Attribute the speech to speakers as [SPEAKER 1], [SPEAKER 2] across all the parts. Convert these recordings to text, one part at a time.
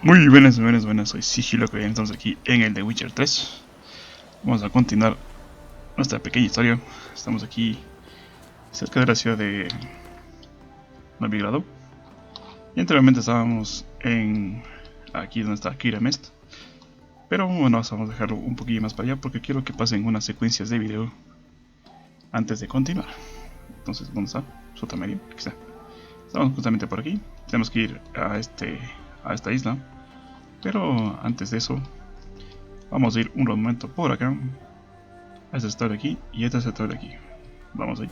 [SPEAKER 1] Muy buenas, buenas, buenas, soy Sigiloco Games, estamos aquí en el de Witcher 3. Vamos a continuar nuestra pequeña historia. Estamos aquí cerca de la ciudad de Bienvenidos. Y anteriormente estábamos en aquí donde está Keira. Pero bueno, vamos a dejarlo un poquillo más para allá porque quiero que pasen unas secuencias de video antes de continuar. Entonces, ¿dónde está? Su otra medio, aquí está. Estamos justamente por aquí. Tenemos que ir a esta isla. Pero antes de eso, vamos a ir un momento por acá. A este sector de aquí y este sector de aquí. Vamos ahí.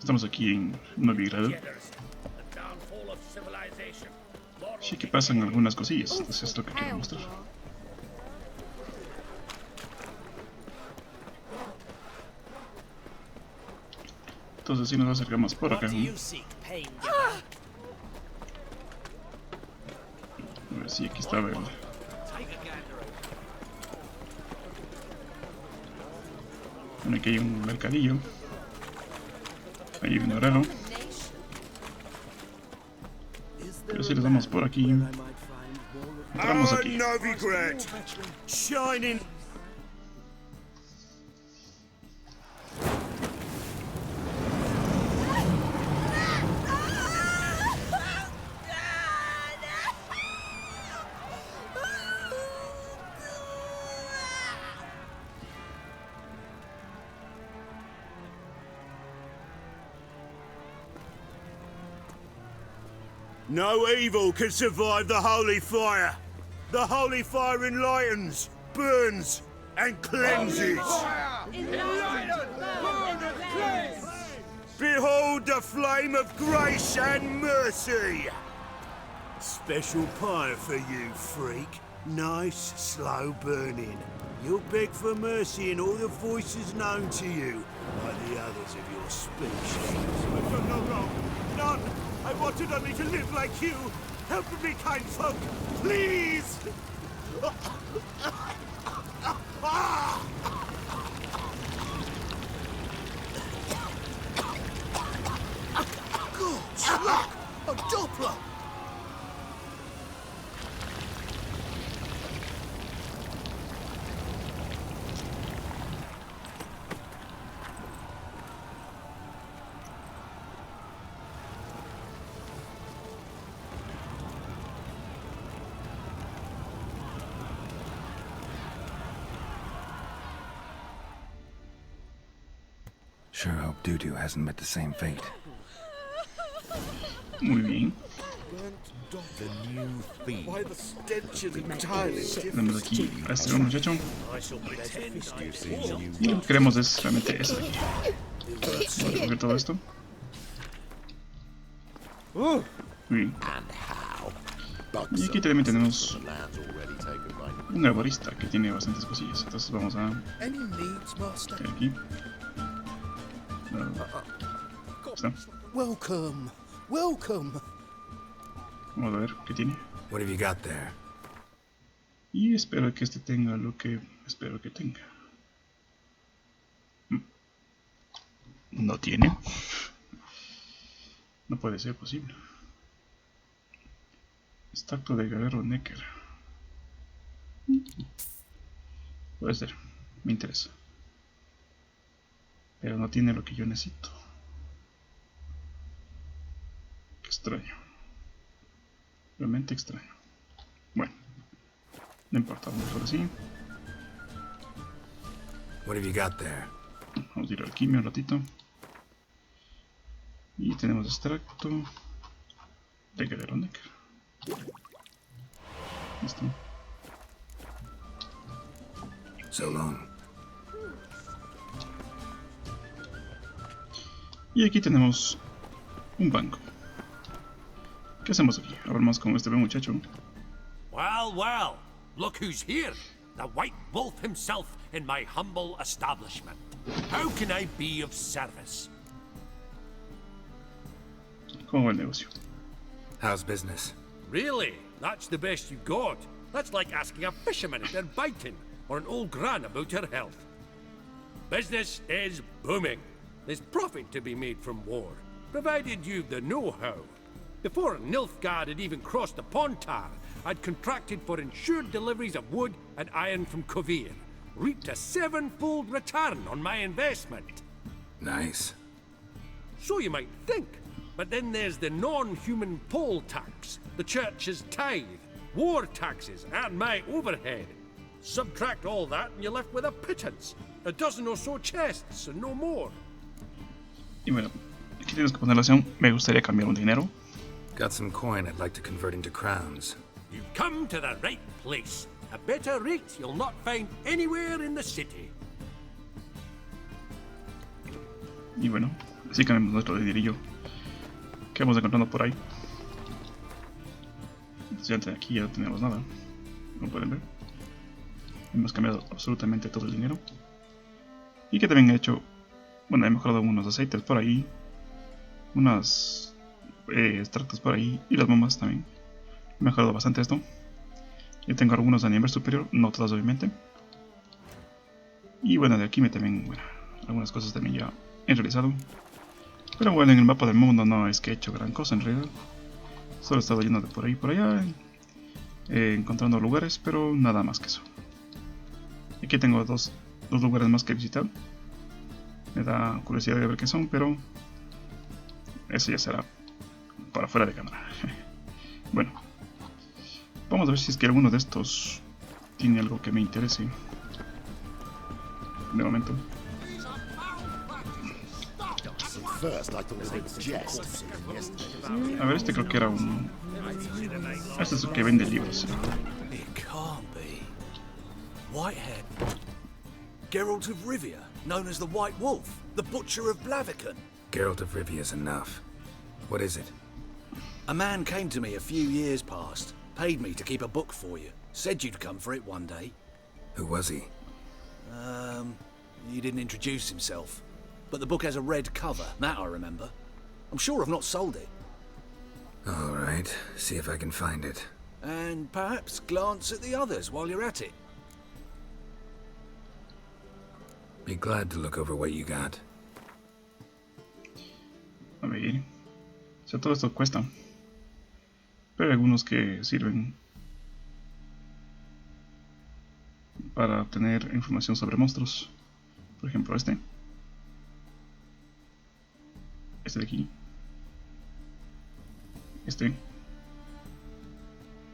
[SPEAKER 1] Estamos aquí en Novigrado. Sí que pasan algunas cosillas. Entonces es lo que quiero mostrar. Entonces si nos acercamos por acá. A ver si aquí estaba el... Bueno, aquí hay un mercadillo. Ahí hay un obrero. Pero si les damos por aquí, entramos aquí.
[SPEAKER 2] No evil can survive the holy fire. The holy fire enlightens, burns, and cleanses. Behold the flame of grace and mercy. Special pie for you, freak. Nice, slow burning. You'll beg for mercy in all the voices known to you, like the others of your species. I've done no wrong. None. I wanted only to live like you. Help me, kind folk, please! Gosh, look! A Doppler!
[SPEAKER 3] Sure hope Dudu hasn't met the same fate.
[SPEAKER 1] Muy bien. Tenemos aquí a este muchacho. Y lo que queremos es realmente eso de aquí. Vamos a recoger todo esto. Muy bien. Y aquí también tenemos un arborista que tiene bastantes cosillas. Entonces vamos a aquí. ¿Está?
[SPEAKER 2] Welcome, welcome.
[SPEAKER 1] Vamos a ver qué tiene.
[SPEAKER 3] What have you got there?
[SPEAKER 1] Y espero que este tenga lo que espero que tenga. No tiene. No puede ser posible. Estatua de guerrero Necker. Puede ser. Me interesa. Pero no tiene lo que yo necesito. Qué extraño. Realmente extraño. Bueno. No importa, vamos por así.
[SPEAKER 3] What have you got there?
[SPEAKER 1] Vamos a ir al alquimia un ratito. Y tenemos extracto de guerrero Necker. Listo.
[SPEAKER 3] So long.
[SPEAKER 1] Y aquí tenemos un banco. ¿Qué hacemos aquí? Hablamos con este buen muchacho.
[SPEAKER 4] Well, well, look who's here. The White Wolf himself in my humble establishment. How can I be of service?
[SPEAKER 1] ¿Cómo va el negocio?
[SPEAKER 3] How's business?
[SPEAKER 4] Really? That's the best you got? That's like asking a fisherman if they're biting, or an old gran about her health. Business is booming. There's profit to be made from war, provided you've the know-how. Before Nilfgaard had even crossed the Pontar, I'd contracted for insured deliveries of wood and iron from Kovir, reaped a 7-fold return on my investment.
[SPEAKER 3] Nice.
[SPEAKER 4] So you might think, but then there's the non-human poll tax, the church's tithe, war taxes, and my overhead. Subtract all that and you're left with a pittance, a dozen or so chests and no more.
[SPEAKER 1] Y bueno, aquí tienes que poner la opción, me gustaría cambiar un dinero.
[SPEAKER 3] Got some coin I'd like to convert into crowns.
[SPEAKER 4] You've come to the right place. A better rate you'll not find anywhere in the city.
[SPEAKER 1] Y bueno, así cambiamos nuestro dinerillo que vamos encontrando por ahí. Entonces ya aquí ya no tenemos nada, como pueden ver. Hemos cambiado absolutamente todo el dinero. Y que también he hecho, bueno, he mejorado unos aceites por ahí, unas extractos por ahí y las bombas también. He mejorado bastante esto. Ya tengo algunos a nivel superior, no todas obviamente. Y bueno, de aquí me también, bueno, algunas cosas también ya he realizado. Pero bueno, en el mapa del mundo no es que he hecho gran cosa en realidad. Solo he estado yendo de por ahí y por allá, encontrando lugares, pero nada más que eso. Aquí tengo dos lugares más que visitar. Me da curiosidad de ver qué son, pero eso ya será para fuera de cámara. Bueno, vamos a ver si es que alguno de estos tiene algo que me interese. De momento. A ver, este creo que era un... Este es el que vende libros.
[SPEAKER 5] It can't be. Whitehead. Geralt of Rivia, known as the White Wolf, the Butcher of Blaviken.
[SPEAKER 3] Geralt of Rivia's enough. What is it?
[SPEAKER 5] A man came to me a few years past, paid me to keep a book for you, said you'd come for it one day.
[SPEAKER 3] Who was he?
[SPEAKER 5] He didn't introduce himself. But the book has a red cover, that I remember. I'm sure I've not sold it.
[SPEAKER 3] Alright, see if I can find it.
[SPEAKER 5] And perhaps glance at the others while you're at it.
[SPEAKER 3] Be glad to look over what you got.
[SPEAKER 1] A ver, o sea, todo esto cuesta, pero hay algunos que sirven para obtener información sobre monstruos. Por ejemplo este de aquí, este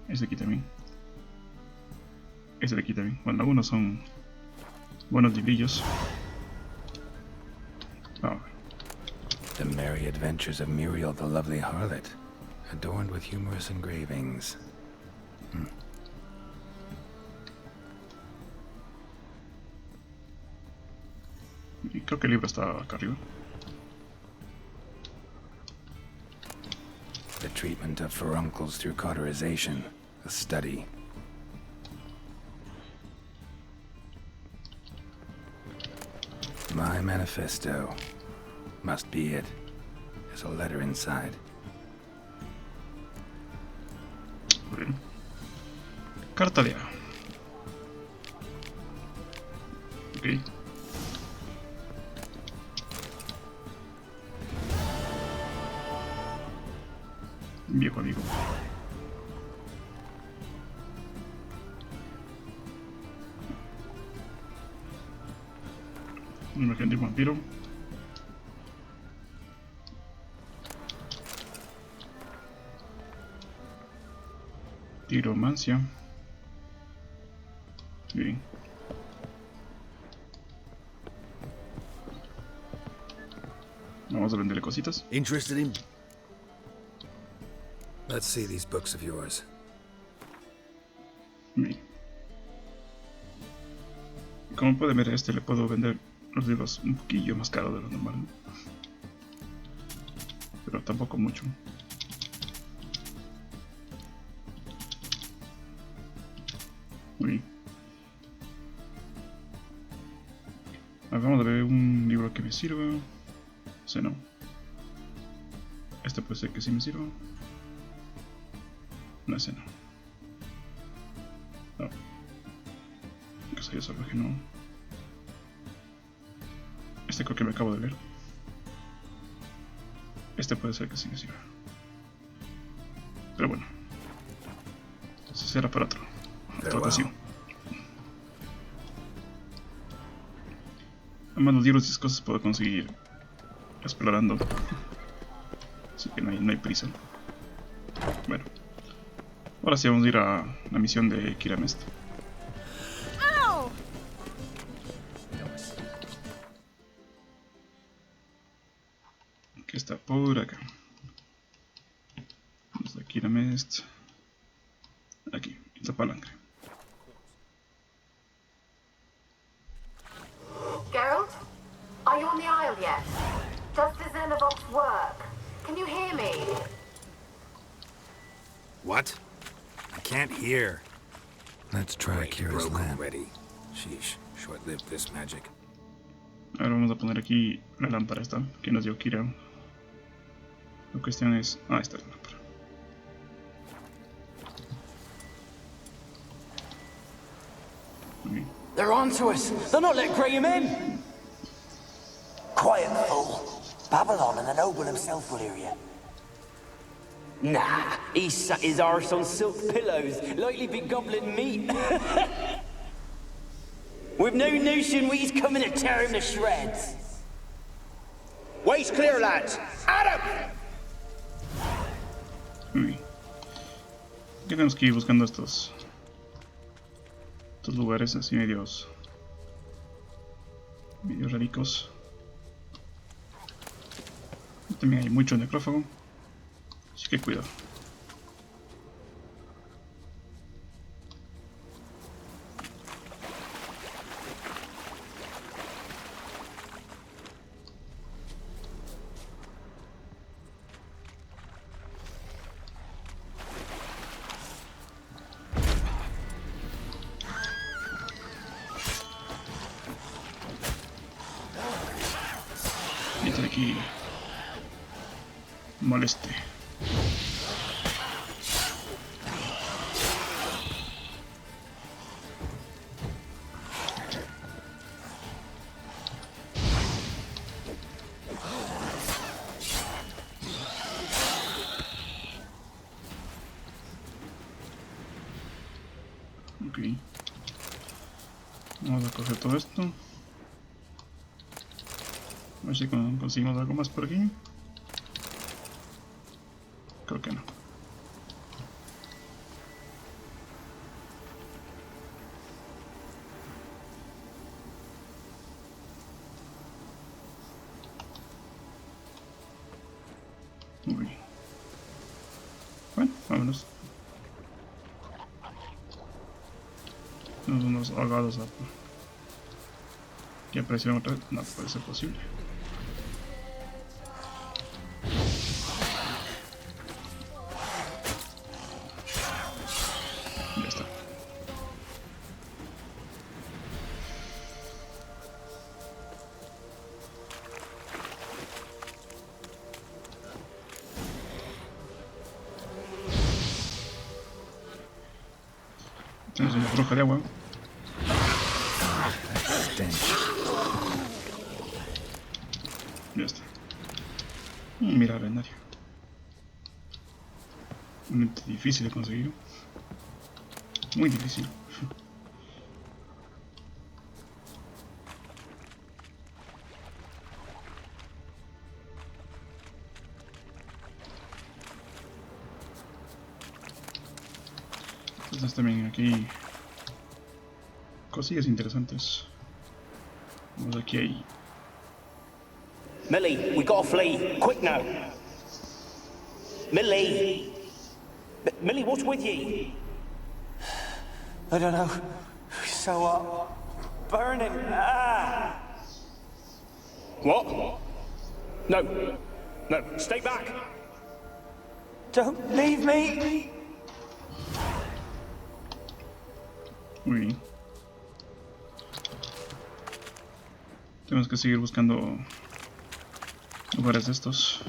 [SPEAKER 1] de aquí también, este de aquí también. Bueno, algunos son buenos librillos.
[SPEAKER 3] The Merry Adventures of Muriel the Lovely Harlot, adorned with humorous engravings.
[SPEAKER 1] Y creo que el libro está acá arriba.
[SPEAKER 3] The treatment of furuncles through cauterization, a study. My manifesto. Must be it. There's a letter inside.
[SPEAKER 1] Bien. Cartalea. Ok. Viejo amigo. Un emergente vampiro. Tiromancia. Bien. Vamos a venderle cositas.
[SPEAKER 5] Interested in...
[SPEAKER 3] Let's see these books of yours.
[SPEAKER 1] Bien. Como pueden ver, a este le puedo vender los libros un poquillo más caro de lo normal, ¿no? Pero tampoco mucho. Muy bien. Vamos a ver un libro que me sirva. Ese no. Este puede ser que sí me sirva. No, ese no. No. Que soy salvaje, no. Este creo que me acabo de leer. Este puede ser que sí me sirva. Pero bueno. Eso será para otra ocasión. Además los libros y las cosas puedo conseguir explorando. Así que no hay prisa. Bueno. Ahora sí vamos a ir a la misión de Keira. Que está por acá. Vamos a Keira. Aquí, esta palanca.
[SPEAKER 6] Geralt? Are you on the Isle yet? Does the Xenobox work? Can you hear me?
[SPEAKER 5] What? I can't hear.
[SPEAKER 3] Let's try Keira's lamp.
[SPEAKER 5] Already. Sheesh, short-lived this magic.
[SPEAKER 1] Ahora vamos a poner aquí la lámpara esta que nos dio Keira. La cuestión es... Ah, esta es la lámpara. Okay.
[SPEAKER 7] They're on to us. They're not letting Graham in.
[SPEAKER 8] Quiet, fool. Babylon and the noble himself will hear you.
[SPEAKER 7] Nah, he sat his arse on silk pillows, like he'd been gobbling meat. We've no notion we's coming to tear him to shreds.
[SPEAKER 2] Waist clear, lads. Adam!
[SPEAKER 1] Aquí tenemos que ir buscando estos lugares así medios raricos. También hay mucho necrófago, así que cuidado. Aquí moleste. Ok, vamos a coger todo esto. A ver si conseguimos algo más por aquí. Creo que no. Muy bien. Bueno, vámonos. Unos ahogados que aparecieron otra vez. No puede ser posible. Ya está. Tenemos una bruja de agua. Ya está. Mira, arenario. Muy difícil de conseguir. Muy difícil. Entonces también aquí cosillas interesantes. Vamos aquí ahí.
[SPEAKER 7] Millie, we gotta flee. Quick now. Millie. Millie, what's with you?
[SPEAKER 8] I don't know. So, burning. Ah!
[SPEAKER 7] What? No. No, stay back.
[SPEAKER 8] Don't leave me!
[SPEAKER 1] Muy bien. Tenemos que seguir buscando lugares de estos.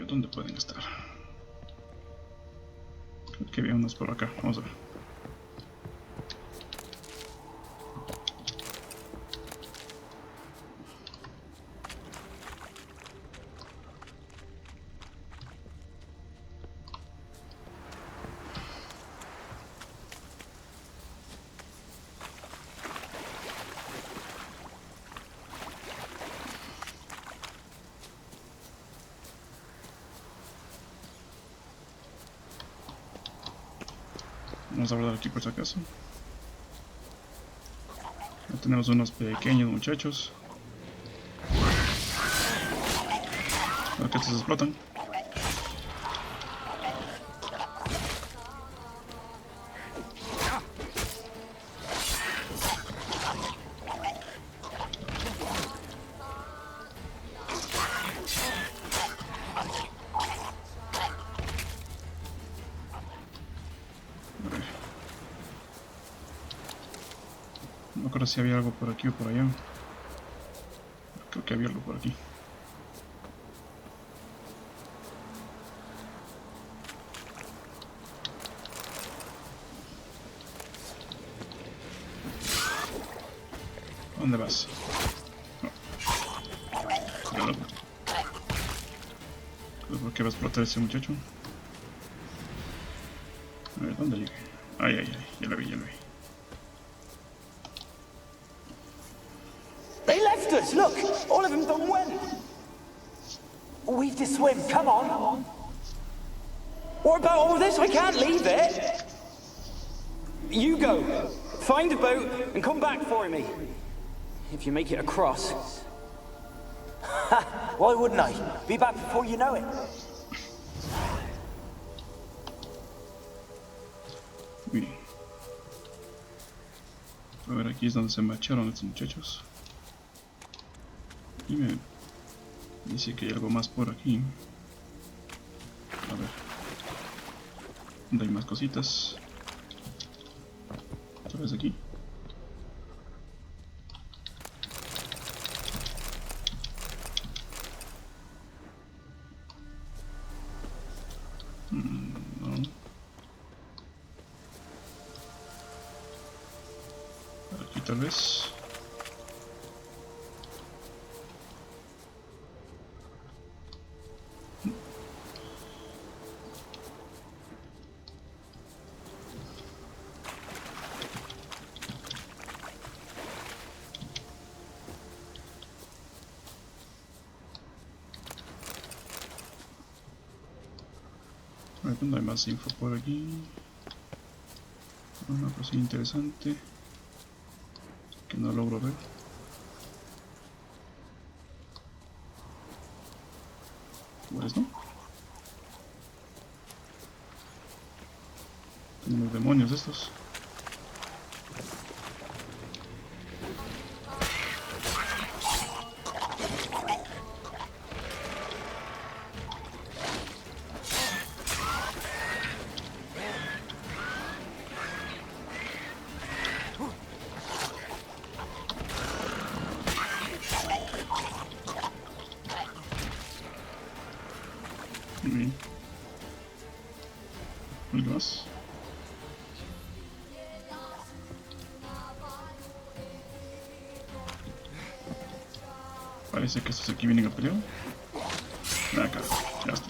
[SPEAKER 1] ¿dónde pueden estar? Creo que había unos por acá, vamos a ver. Vamos a guardar aquí por si acaso. Ya tenemos unos pequeños muchachos. Para que estos explotan. No creo si había algo por aquí o por allá. Creo que había algo por aquí. ¿Dónde vas? No. ¿Por qué va a explotar ese muchacho? A ver, ¿dónde llegué? Ay, ay, ay, ya lo vi, ya lo vi.
[SPEAKER 8] They left us, look! All of them done went. We've to swim, come on. What about all this? I can't leave it.
[SPEAKER 7] You go. Find a boat and come back for me. If you make it across.
[SPEAKER 8] Ha! Why wouldn't I? Be back before you know it.
[SPEAKER 1] Bien. A ver, aquí es donde se marcharon estos muchachos. Y me dice que hay algo más por aquí. A ver. ¿Dónde hay más cositas? Otra vez aquí. No. Aquí tal vez. A ver, ¿dónde hay más info por aquí? Una cosa interesante que no logro ver. Pues no. Los demonios estos. Bien. ¿Algo más? Parece que estos aquí vienen a pelear. Acá, ya está.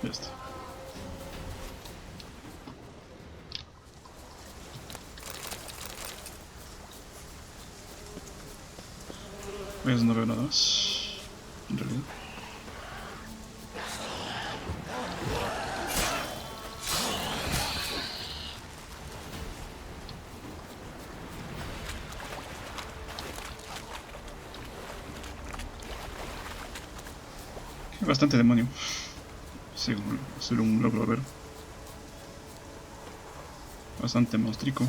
[SPEAKER 1] Ya está. Pues no veo nada más, en realidad. Hay bastante demonio, según logro ver. Bastante monstrico.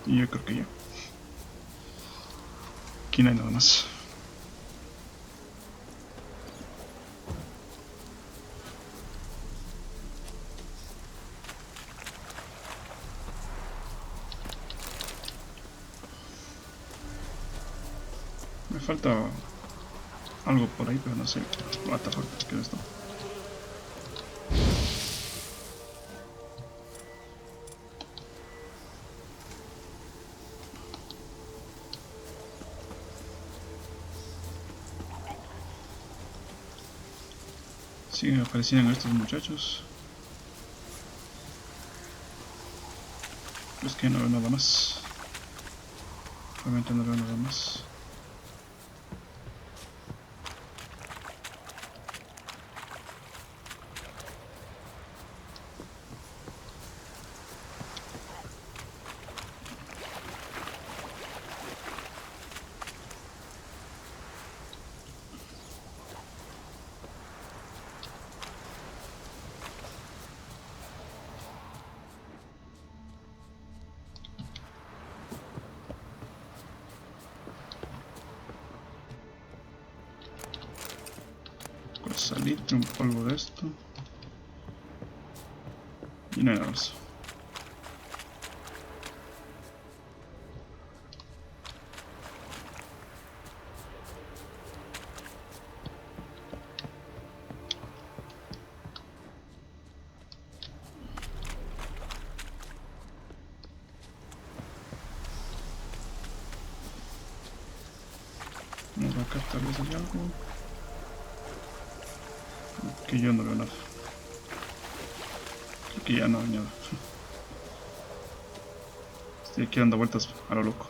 [SPEAKER 1] Y yo creo que ya. Aquí no hay nada más. Me falta algo por ahí, pero no sé. What the fuck, ¿qué es esto? Siguen apareciendo estos muchachos. Es que no veo nada más. Realmente no veo nada más. Salitre, un polvo de esto. Y no hay nada más. Vamos acá, tal vez hay algo. Que yo no veo nada. Creo que ya no hay nada. Estoy aquí dando vueltas a lo loco.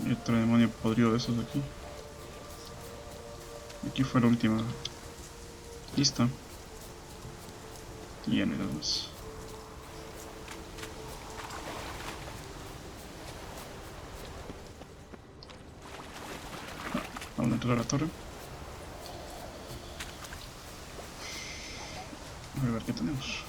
[SPEAKER 1] Y otro demonio podrido de esos de aquí. Aquí fue la última pista. Y ya no hay nada más. Vamos a entrar a la torre. A ver qué tenemos.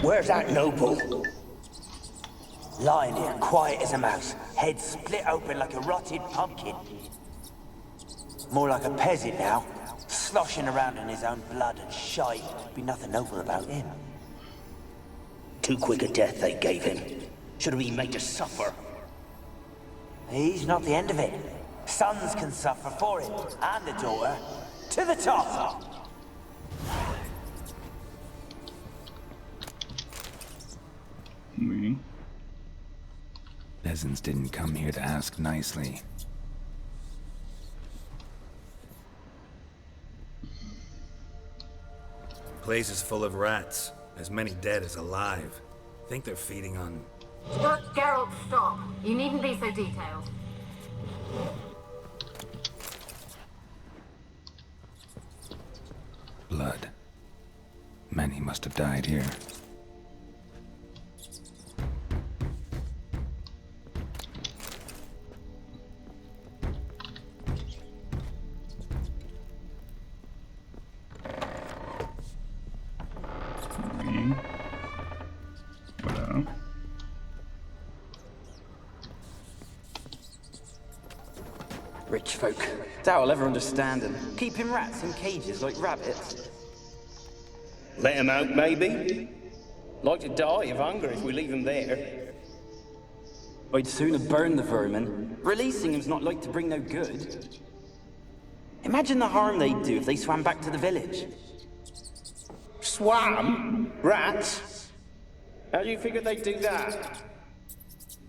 [SPEAKER 8] Where's that noble? Lying here, quiet as a mouse, head split open like a rotted pumpkin. More like a peasant now, sloshing around in his own blood and shite. Be nothing noble about him. Too quick a death they gave him. Should have been made to suffer. He's not the end of it. Sons can suffer for it, and a daughter. To the top!
[SPEAKER 1] Meeting.
[SPEAKER 3] Peasants didn't come here to ask nicely.
[SPEAKER 5] Place is full of rats. As many dead as alive. Think they're feeding on...
[SPEAKER 6] Look, Geralt, stop. You needn't be so detailed.
[SPEAKER 3] Blood. Many must have died here.
[SPEAKER 1] Bien. Voilà.
[SPEAKER 7] Rich folk. Doubt I'll ever understand them. Keeping rats in cages like rabbits.
[SPEAKER 9] Let them out, maybe? Like to die of hunger if we leave them there.
[SPEAKER 7] I'd sooner burn the vermin. Releasing them's not like to bring no good. Imagine the harm they'd do if they swam back to the village.
[SPEAKER 9] Swam? Rats? How do you figure they'd do that?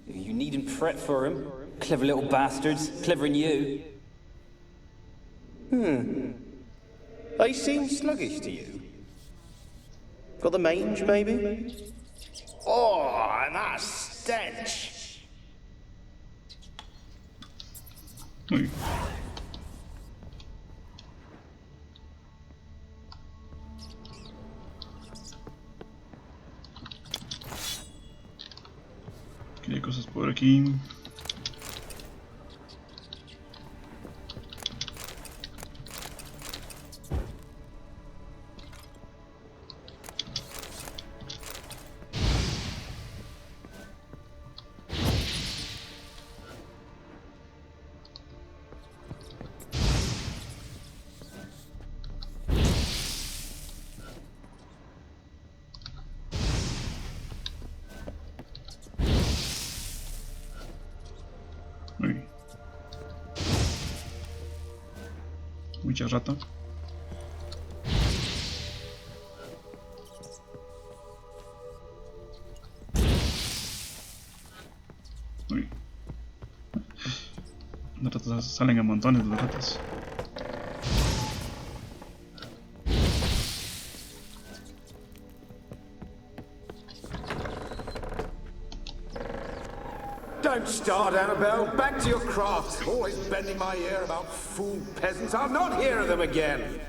[SPEAKER 7] You needn't fret for him. Clever little bastards. Clever than you.
[SPEAKER 9] They seem sluggish to you. Got the mange, maybe? Oh, and that stench!
[SPEAKER 1] Uy. ¿Qué hay cosas por aquí? Uy. Mucha rata. Uy. Las ratas salen a montones, las ratas.
[SPEAKER 10] Don't start, Annabelle. Back to your craft. Always bending my ear about fool peasants. I'll not hear of them again.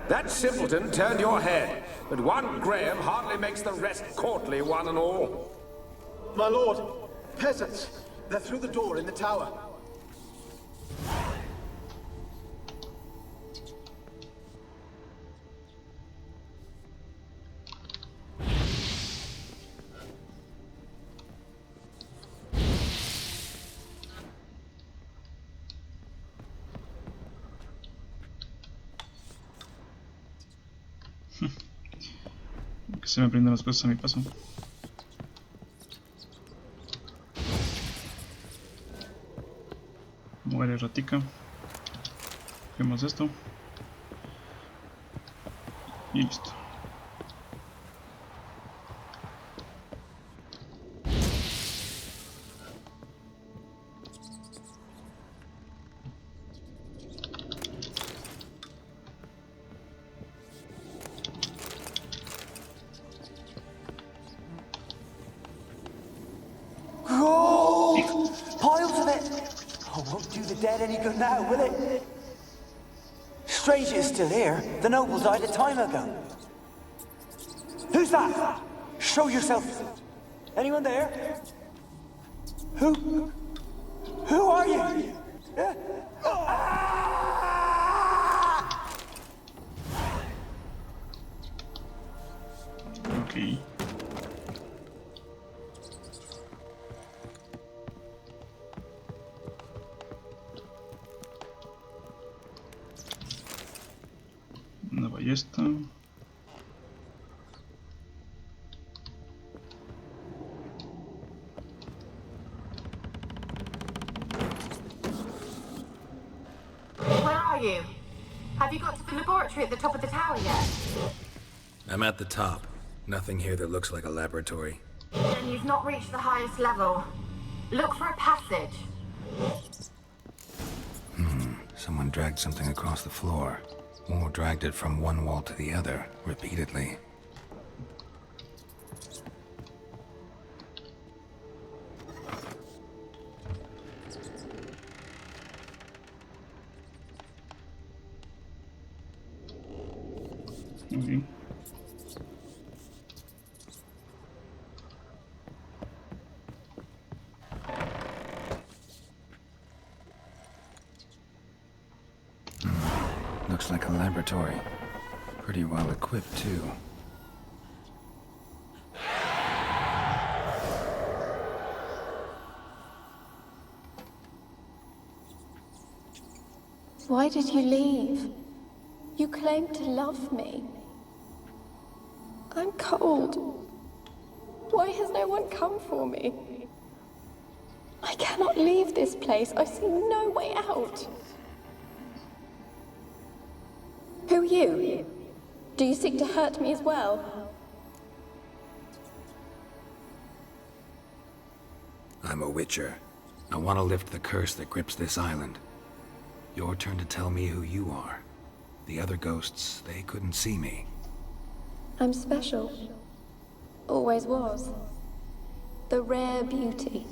[SPEAKER 10] That simpleton turned your head, but one Graham hardly makes the rest courtly, one and all.
[SPEAKER 5] My lord, peasants. They're through the door in the tower.
[SPEAKER 1] Que se me prenden las cosas a mi paso. Muere ratica. Hacemos esto. Y listo.
[SPEAKER 8] Piles of it! Oh, won't do the dead any good now, will it? Strange it's still here. The noble died a time ago. Who's that? Show yourself. Anyone there? Who are you?
[SPEAKER 1] Okay. Una ballesta.
[SPEAKER 6] Where are you? Have you got to the laboratory at the top of the tower yet?
[SPEAKER 3] I'm at the top. Nothing here that looks like a laboratory.
[SPEAKER 6] Then you've not reached the highest level. Look for a passage.
[SPEAKER 3] Someone dragged something across the floor. Or dragged it from one wall to the other, repeatedly.
[SPEAKER 1] Okay.
[SPEAKER 3] Looks like a laboratory. Pretty well equipped, too.
[SPEAKER 11] Why did you leave? You claimed to love me. I'm cold. Why has no one come for me? I cannot leave this place. I see no way out. Who are you? Do you seek to hurt me as well?
[SPEAKER 3] I'm a witcher. I want to lift the curse that grips this island. Your turn to tell me who you are. The other ghosts, they couldn't see me.
[SPEAKER 11] I'm special. Always was. The rare beauty.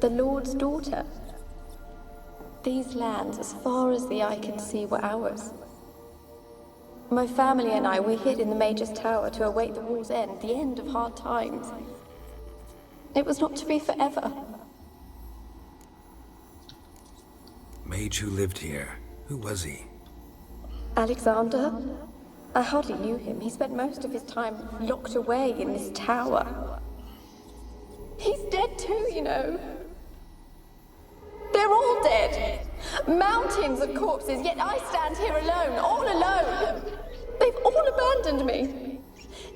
[SPEAKER 11] The Lord's daughter. These lands, as far as the eye can see, were ours. My family and I, we hid in the Mage's Tower to await the war's end, the end of hard times. It was not to be forever.
[SPEAKER 3] Mage who lived here. Who was he?
[SPEAKER 11] Alexander? I hardly knew him. He spent most of his time locked away in this tower. He's dead too, you know. They're all dead. Mountains of corpses, yet I stand here alone, all alone. They've all abandoned me.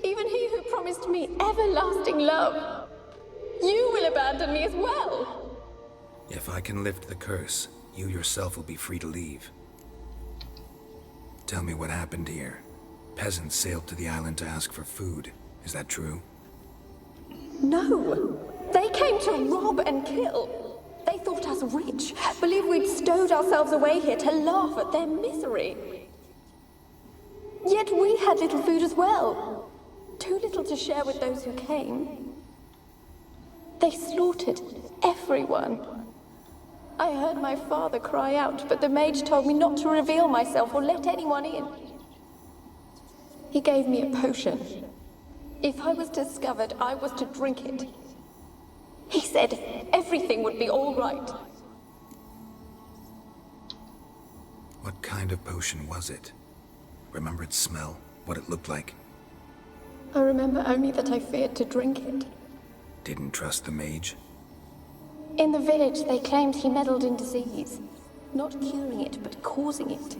[SPEAKER 11] Even he who promised me everlasting love. You will abandon me as well.
[SPEAKER 3] If I can lift the curse, you yourself will be free to leave. Tell me what happened here. Peasants sailed to the island to ask for food. Is that true?
[SPEAKER 11] No. They came to rob and kill. They thought us rich, believed we'd stowed ourselves away here to laugh at their misery. Yet we had little food as well. Too little to share with those who came. They slaughtered everyone. I heard my father cry out, but the mage told me not to reveal myself or let anyone in. He gave me a potion. If I was discovered, I was to drink it. He said everything would be all right.
[SPEAKER 3] What kind of potion was it? Remember its smell? What it looked like?
[SPEAKER 11] I remember only that I feared to drink it.
[SPEAKER 3] Didn't trust the mage?
[SPEAKER 11] In the village, they claimed he meddled in disease. Not curing it, but causing it.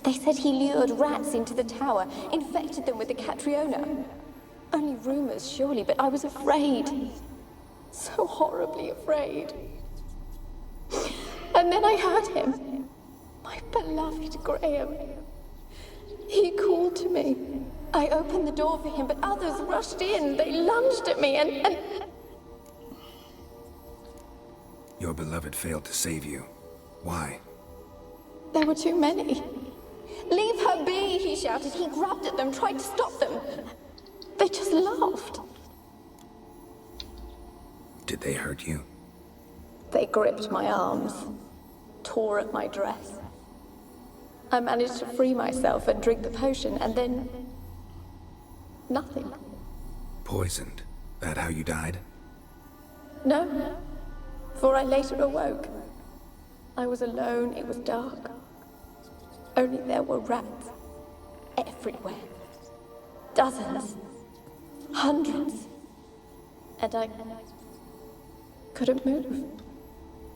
[SPEAKER 11] They said he lured rats into the tower, infected them with the Catriona. Only rumors, surely, but I was afraid. So horribly afraid. And then I heard him. My beloved Graham. He called to me. I opened the door for him, but others rushed in. They lunged at me and...
[SPEAKER 3] Your beloved failed to save you. Why?
[SPEAKER 11] There were too many. Leave her be, he shouted. He grabbed at them, tried to stop them. They just laughed.
[SPEAKER 3] Did they hurt you?
[SPEAKER 11] They gripped my arms, tore at my dress. I managed to free myself and drink the potion, and then... nothing.
[SPEAKER 3] Poisoned? That how you died?
[SPEAKER 11] No, for I later awoke. I was alone, it was dark. Only there were rats. Everywhere. Dozens. Hundreds. And I... couldn't move.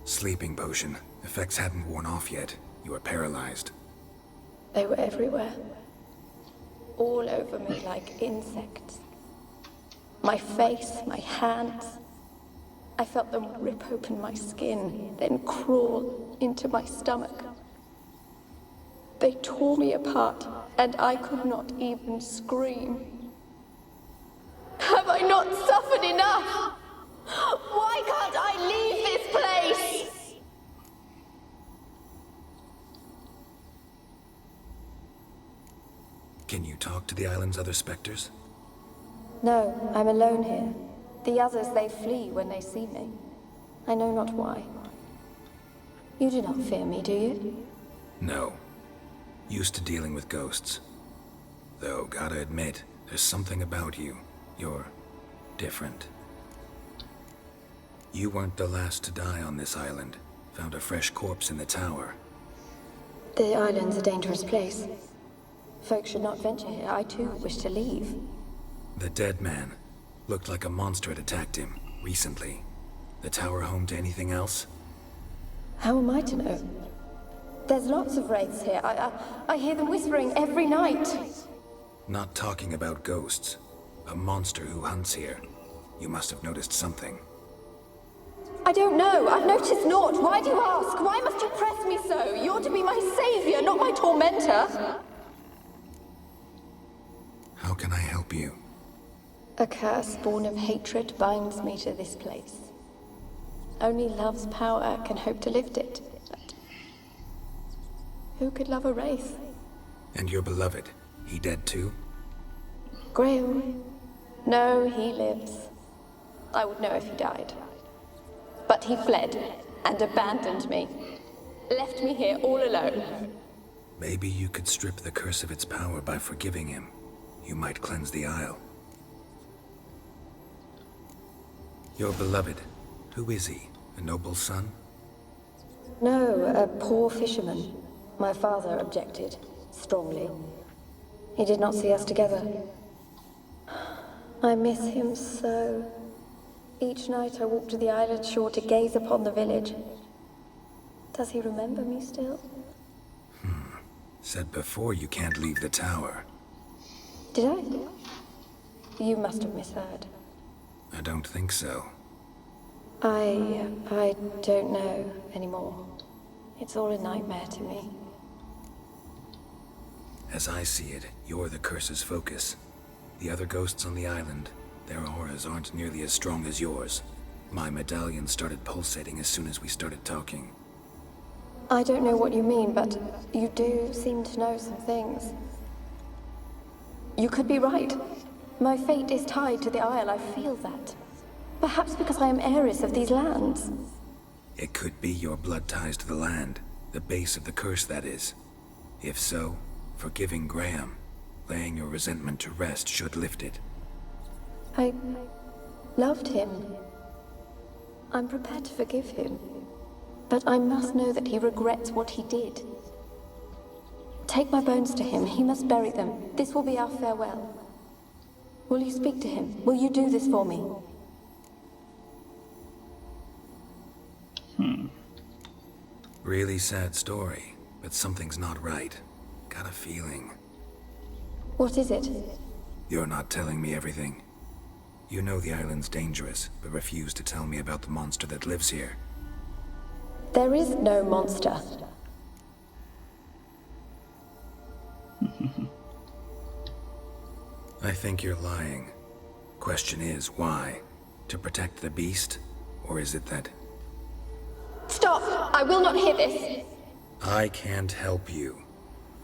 [SPEAKER 3] Sleeping potion. Effects hadn't worn off yet. You were paralyzed.
[SPEAKER 11] They were everywhere. All over me like insects. My face, my hands. I felt them rip open my skin, then crawl into my stomach. They tore me apart, and I could not even scream. Have I not suffered enough? Why can't I leave this place?
[SPEAKER 3] Can you talk to the island's other specters?
[SPEAKER 11] No, I'm alone here. The others, they flee when they see me. I know not why. You do not fear me, do you?
[SPEAKER 3] No. Used to dealing with ghosts. Though, gotta admit, there's something about you. You're different. You weren't the last to die on this island. Found a fresh corpse in the tower.
[SPEAKER 11] The island's a dangerous place. Folks should not venture here. I too wish to leave.
[SPEAKER 3] The dead man. Looked like a monster had attacked him, recently. The tower home to anything else?
[SPEAKER 11] How am I to know? There's lots of wraiths here. I hear them whispering every night.
[SPEAKER 3] Not talking about ghosts. A monster who hunts here. You must have noticed something.
[SPEAKER 11] I don't know. I've noticed naught. Why do you ask? Why must you press me so? You're to be my savior, not my tormentor.
[SPEAKER 3] How can I help you?
[SPEAKER 11] A curse born of hatred binds me to this place. Only love's power can hope to lift it. But who could love a wraith?
[SPEAKER 3] And your beloved, he dead too?
[SPEAKER 11] Graham? No, he lives. I would know if he died. But he fled and abandoned me. Left me here all alone.
[SPEAKER 3] Maybe you could strip the curse of its power by forgiving him. You might cleanse the Isle. Your beloved, who is he? A noble son?
[SPEAKER 11] No, a poor fisherman. My father objected, strongly. He did not see us together. I miss him so. Each night I walk to the island shore to gaze upon the village. Does he remember me still?
[SPEAKER 3] Said before you can't leave the tower.
[SPEAKER 11] Did I? You must have misheard.
[SPEAKER 3] I don't think so.
[SPEAKER 11] I don't know anymore. It's all a nightmare to me.
[SPEAKER 3] As I see it, you're the curse's focus. The other ghosts on the island, their auras aren't nearly as strong as yours. My medallion started pulsating as soon as we started talking.
[SPEAKER 11] I don't know what you mean, but you do seem to know some things. You could be right. My fate is tied to the Isle, I feel that. Perhaps because I am heiress of these lands.
[SPEAKER 3] It could be your blood ties to the land, the base of the curse, that is. If so, forgiving Graham, laying your resentment to rest should lift it.
[SPEAKER 11] I loved him. I'm prepared to forgive him. But I must know that he regrets what he did. Take my bones to him. He must bury them. This will be our farewell. Will you speak to him? Will you do this for me?
[SPEAKER 3] Really sad story, but something's not right. Got a feeling.
[SPEAKER 11] What is it?
[SPEAKER 3] You're not telling me everything. You know the island's dangerous, but refuse to tell me about the monster that lives here.
[SPEAKER 11] There is no monster.
[SPEAKER 3] I think you're lying. Question is, why? To protect the beast? Or is it that...
[SPEAKER 11] Stop! I will not hear this!
[SPEAKER 3] I can't help you.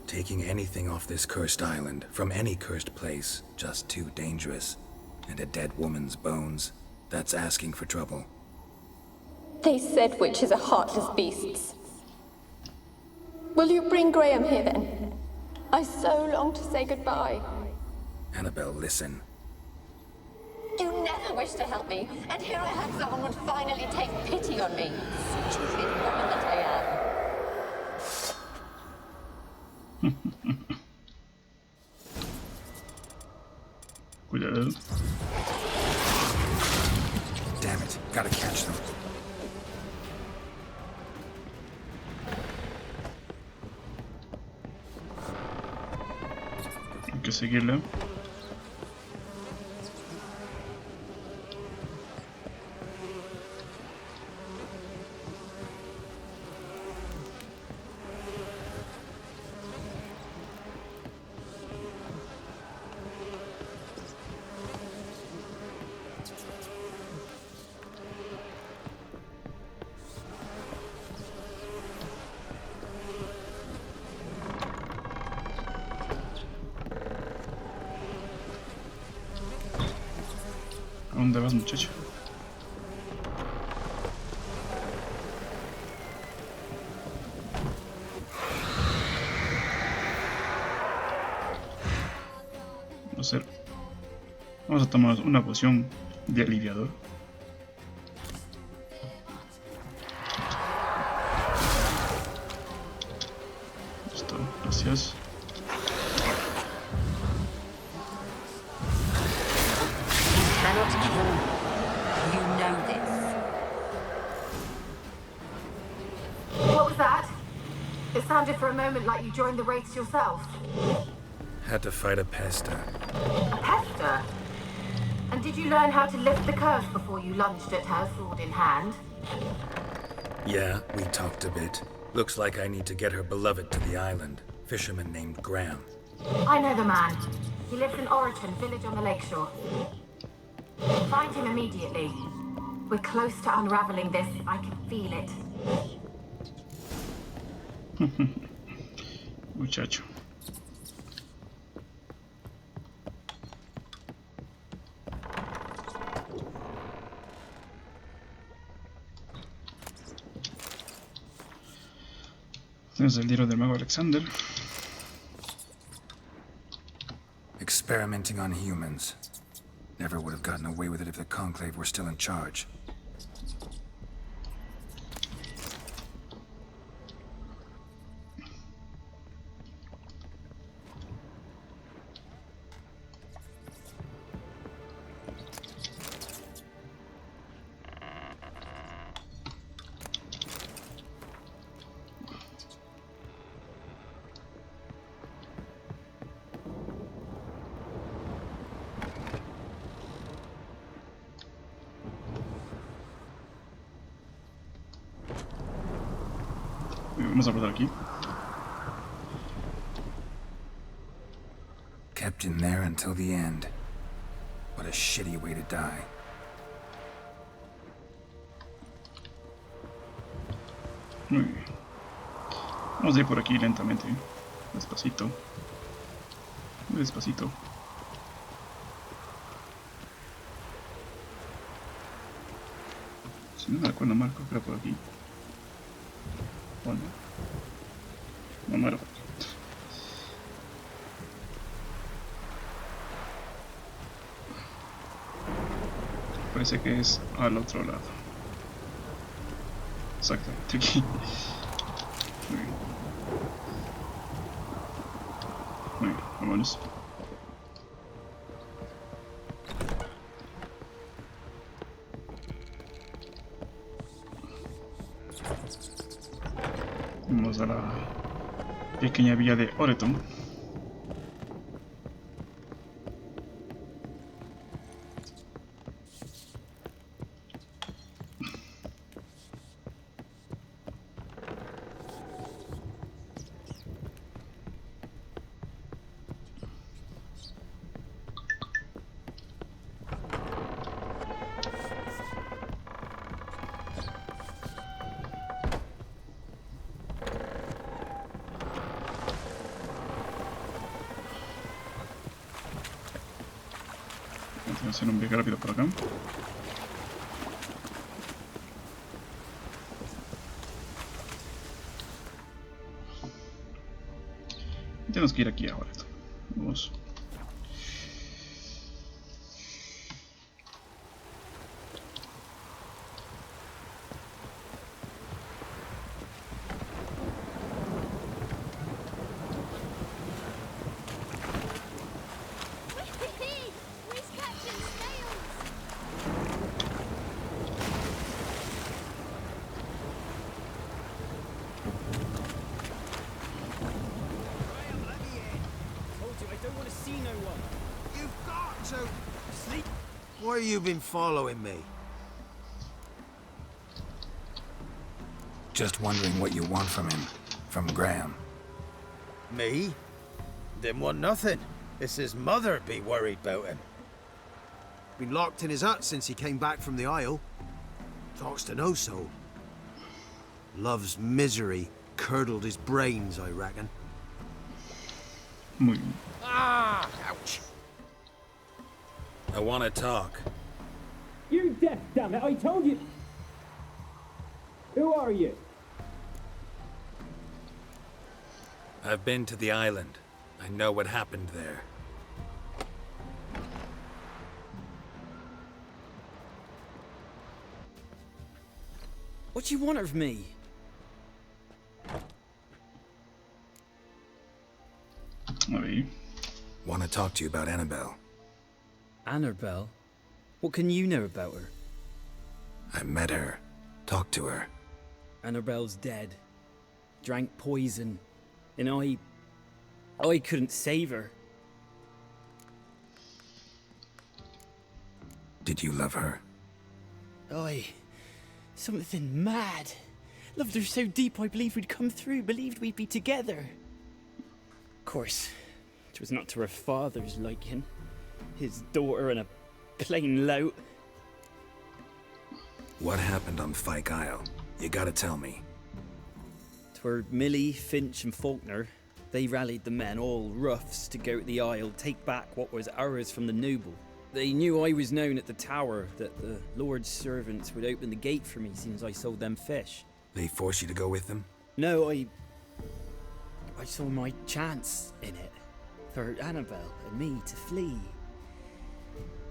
[SPEAKER 3] Taking anything off this cursed island, from any cursed place, just too dangerous. And a dead woman's bones, that's asking for trouble.
[SPEAKER 11] They said witches are heartless beasts. Will you bring Graham here then? I so long to say goodbye.
[SPEAKER 3] Annabelle, listen.
[SPEAKER 11] You never wished to help me, and here I have someone would finally take pity on me. Stupid woman that I am.
[SPEAKER 1] Cuidado.
[SPEAKER 3] Damn it, gotta catch them.
[SPEAKER 1] Hay que seguirla. ¿A dónde vas, muchacho? Vamos a tomar una poción de aliviador. Listo, gracias.
[SPEAKER 6] Cannot kill me. You know this. What was that? It sounded for a moment like you joined the race yourself.
[SPEAKER 3] Had to fight a pester.
[SPEAKER 6] A pester? And did you learn how to lift the curse before you lunged at her, sword in hand?
[SPEAKER 3] Yeah, we talked a bit. Looks like I need to get her beloved to the island. Fisherman named Graham.
[SPEAKER 6] I know the man. He lives in Oriton, village on the lakeshore. Find him immediately. We're close to unraveling this. I can feel it.
[SPEAKER 1] Muchacho. Tenemos el libro del mago Alexander.
[SPEAKER 3] Experimenting on humans. Never would have gotten away with it if the Conclave were still in charge.
[SPEAKER 1] Vamos a guardar aquí.
[SPEAKER 3] Kept in there until the end. What a shitty way to die.
[SPEAKER 1] Muy bien. Vamos a ir por aquí lentamente. Despacito. Muy despacito. Si no me acuerdo mal, creo que era por aquí. Bueno. No era por aquí. Parece que es al otro lado. Exactamente aquí. Muy bien. Muy bien, vámonos. Vamos a la pequeña villa de Oriton. Vamos a hacer un viaje rápido por acá. Tenemos que ir aquí ahora. Vamos.
[SPEAKER 2] Why have you been following me?
[SPEAKER 3] Just wondering what you want from him. From Graham.
[SPEAKER 2] Me? Didn't want nothing. It's his mother be worried about him. Been locked in his hut since he came back from the Isle. Talks to no soul. Love's misery curdled his brains, I reckon.
[SPEAKER 1] Muy bien.
[SPEAKER 2] Ah! Ouch!
[SPEAKER 3] I want to talk.
[SPEAKER 7] You're deaf, damn it! I told you. Who are you?
[SPEAKER 3] I've been to the island. I know what happened there.
[SPEAKER 7] What do you want of me?
[SPEAKER 1] A ver.
[SPEAKER 3] Want to talk to you about Annabelle.
[SPEAKER 7] Annabelle? What can you know about her?
[SPEAKER 3] I met her. Talked to her.
[SPEAKER 7] Annabelle's dead. Drank poison. And I couldn't save her.
[SPEAKER 3] Did you love her?
[SPEAKER 7] Something mad. Loved her so deep I believed we'd come through, believed we'd be together. Of course, 'Twas not to her father's liking. His daughter and a plain lout.
[SPEAKER 3] What happened on Fyke Isle? You gotta tell me.
[SPEAKER 7] 'Twere Millie, Finch and Faulkner. They rallied the men, all roughs, to go to the Isle, take back what was ours from the noble. They knew I was known at the tower, that the Lord's servants would open the gate for me since I sold them fish.
[SPEAKER 3] They forced you to go with them?
[SPEAKER 7] No, I saw my chance in it, for Annabelle and me to flee.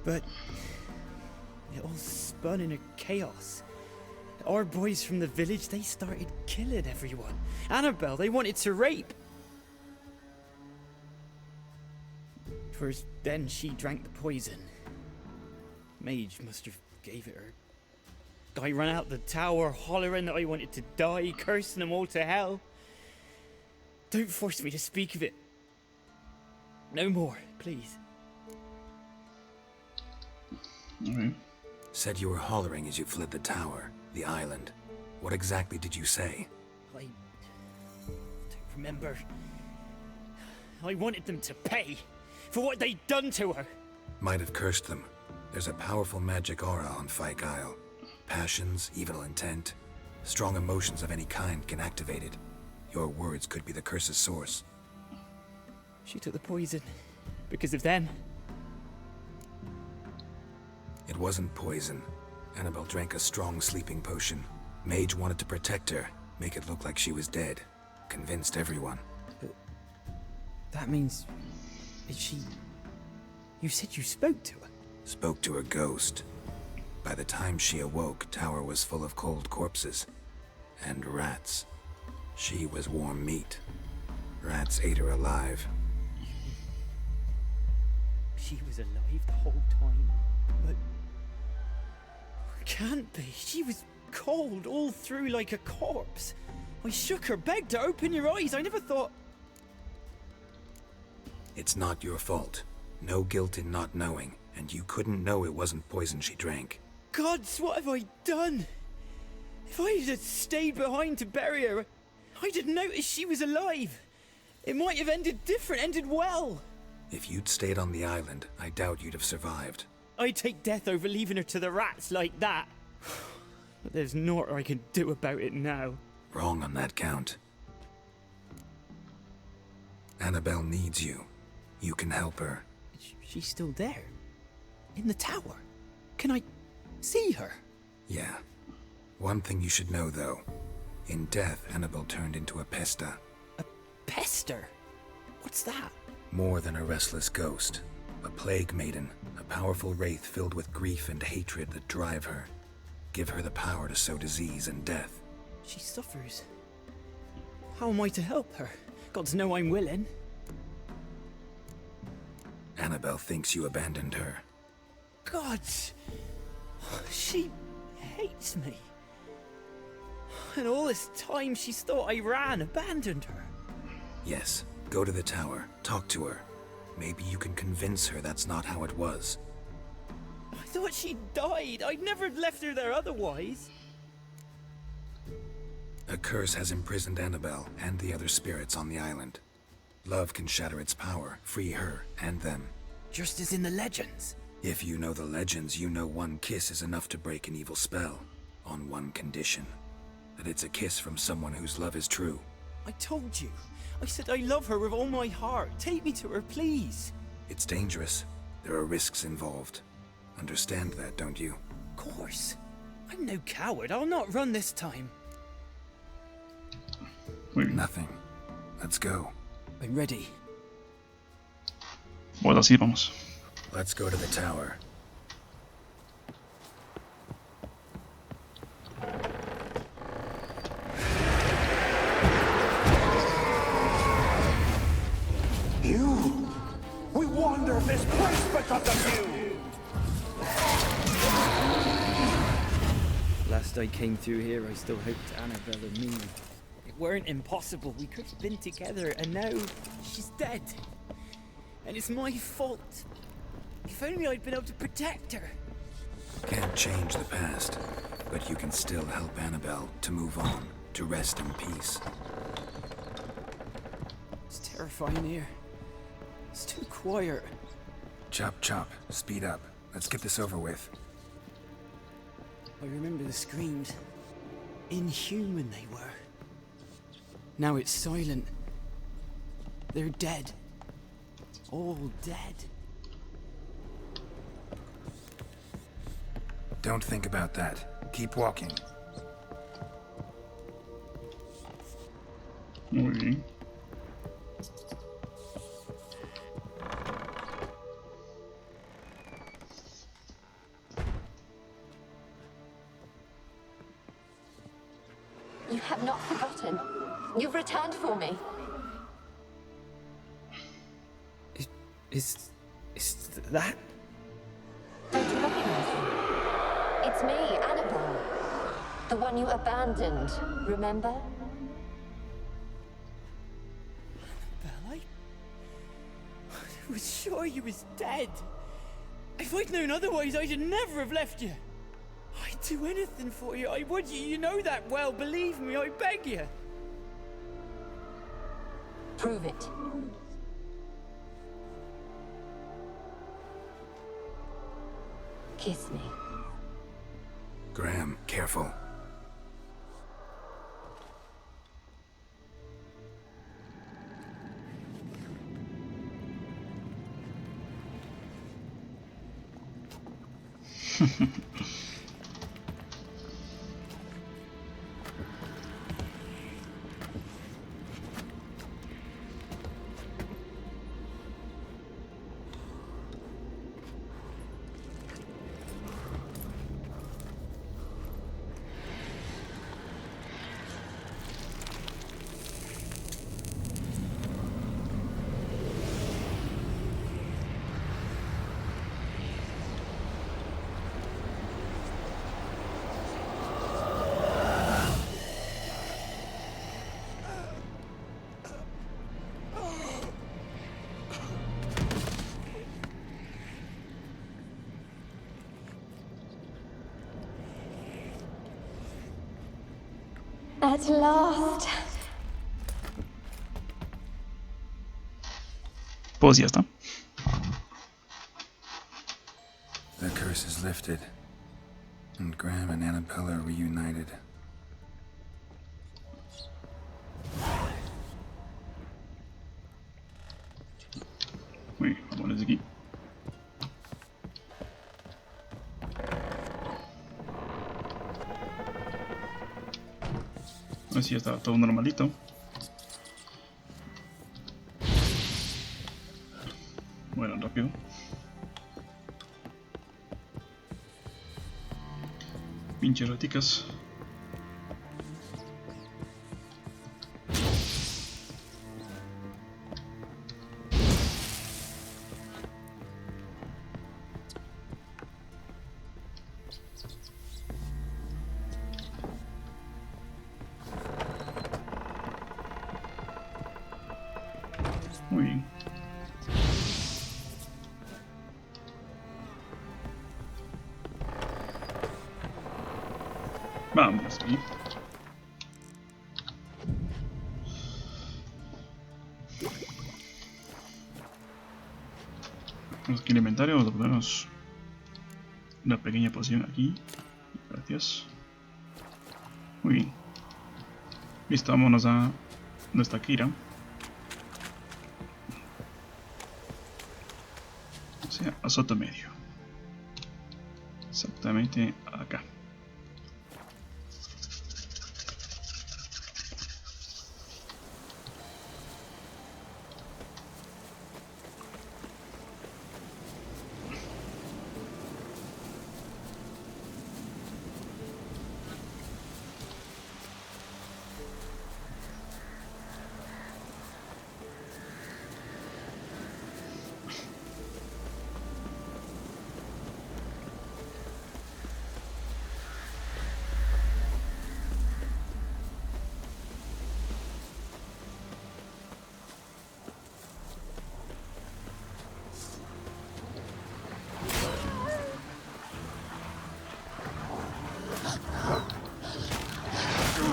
[SPEAKER 7] But it all spun in a chaos. Our boys from the village, they started killing everyone. Annabelle, they wanted to rape. 'Twas then she drank the poison. Mage must have gave it her. I ran out the tower hollering that I wanted to die, cursing them all to hell. Don't force me to speak of it. No more, please.
[SPEAKER 1] Okay.
[SPEAKER 3] Said you were hollering as you fled the tower, the island. What exactly did you say?
[SPEAKER 7] I don't remember. I wanted them to pay for what they'd done to her.
[SPEAKER 3] Might have cursed them. There's a powerful magic aura on Fyke Isle. Passions, evil intent, strong emotions of any kind can activate it. Your words could be the curse's source.
[SPEAKER 7] She took the poison because of them.
[SPEAKER 3] It wasn't poison. Annabelle drank a strong sleeping potion. Mage wanted to protect her, make it look like she was dead. Convinced everyone.
[SPEAKER 7] But that means... Is she... You said you spoke to her?
[SPEAKER 3] Spoke to her ghost. By the time she awoke, tower was full of cold corpses. And rats. She was warm meat. Rats ate her alive.
[SPEAKER 7] She was alive the whole time? But... Can't be. She was cold all through like a corpse. I shook her, begged her, open your eyes. I never thought...
[SPEAKER 3] It's not your fault. No guilt in not knowing, and you couldn't know it wasn't poison she drank.
[SPEAKER 7] Gods, what have I done? If I had stayed behind to bury her, I'd have noticed she was alive. It might have ended different, ended well.
[SPEAKER 3] If you'd stayed on the island, I doubt you'd have survived.
[SPEAKER 7] I'd take death over leaving her to the rats like that. But there's naught I can do about it now.
[SPEAKER 3] Wrong on that count. Annabelle needs you. You can help her.
[SPEAKER 7] She's still there? In the tower? Can I see her?
[SPEAKER 3] Yeah. One thing you should know, though. In death, Annabelle turned into a pesta.
[SPEAKER 7] A pester? What's that?
[SPEAKER 3] More than a restless ghost. A plague maiden. A powerful wraith filled with grief and hatred that drive her. Give her the power to sow disease and death.
[SPEAKER 7] She suffers. How am I to help her? Gods know I'm willing.
[SPEAKER 3] Annabelle thinks you abandoned her.
[SPEAKER 7] Gods! She hates me. And all this time she's thought I abandoned her.
[SPEAKER 3] Yes, go to the tower, talk to her. Maybe you can convince her that's not how it was.
[SPEAKER 7] I thought she died. I'd never left her there otherwise.
[SPEAKER 3] A curse has imprisoned Annabelle and the other spirits on the island. Love can shatter its power, free her and them.
[SPEAKER 7] Just as in the legends.
[SPEAKER 3] If you know the legends, you know one kiss is enough to break an evil spell. On one condition. That it's a kiss from someone whose love is true.
[SPEAKER 7] I told you. I said I love her with all my heart. Take me to her, please.
[SPEAKER 3] It's dangerous. There are risks involved. Understand that, don't you?
[SPEAKER 7] Of course. I'm no coward. I'll not run this time.
[SPEAKER 3] Nothing. Let's go.
[SPEAKER 7] I'm ready.
[SPEAKER 1] Bueno, así vamos.
[SPEAKER 3] Let's go to the tower.
[SPEAKER 2] You! We wander this place because of you!
[SPEAKER 7] Last I came through here, I still hoped Annabelle and me. It weren't impossible. We could have been together, and now she's dead. And it's my fault. If only I'd been able to protect her.
[SPEAKER 3] Can't change the past, but you can still help Annabelle to move on, to rest in peace.
[SPEAKER 7] It's terrifying here. It's too quiet.
[SPEAKER 3] Chop, chop. Speed up. Let's get this over with.
[SPEAKER 7] I remember the screams. Inhuman they were. Now it's silent. They're dead. All dead.
[SPEAKER 3] Don't think about that. Keep walking.
[SPEAKER 1] Muy bien.
[SPEAKER 11] You have not forgotten. You've returned for me.
[SPEAKER 7] Is that?
[SPEAKER 11] Don't you recognize me? It's me, Annabelle. The one you abandoned, remember?
[SPEAKER 7] Annabelle, I was sure you was dead. If I'd known otherwise, I'd never have left you. I'd do anything for you. I would. You know that well. Believe me, I beg you.
[SPEAKER 11] Prove it. Kiss me.
[SPEAKER 3] Graham, careful.
[SPEAKER 11] At last.
[SPEAKER 1] Pues ya está.
[SPEAKER 3] The curse is lifted, and Graham and Annabelle are reunited.
[SPEAKER 1] Muy bien, vamos desde aquí. Así está todo normalito. Bueno, rápido. Pinches raticas. Muy bien. Vamos aquí. Vamos aquí al inventario, vamos a ponernos una pequeña poción aquí. Gracias. Muy bien. Listo, vámonos a nuestra Keira. O sea, a soto medio. Exactamente acá.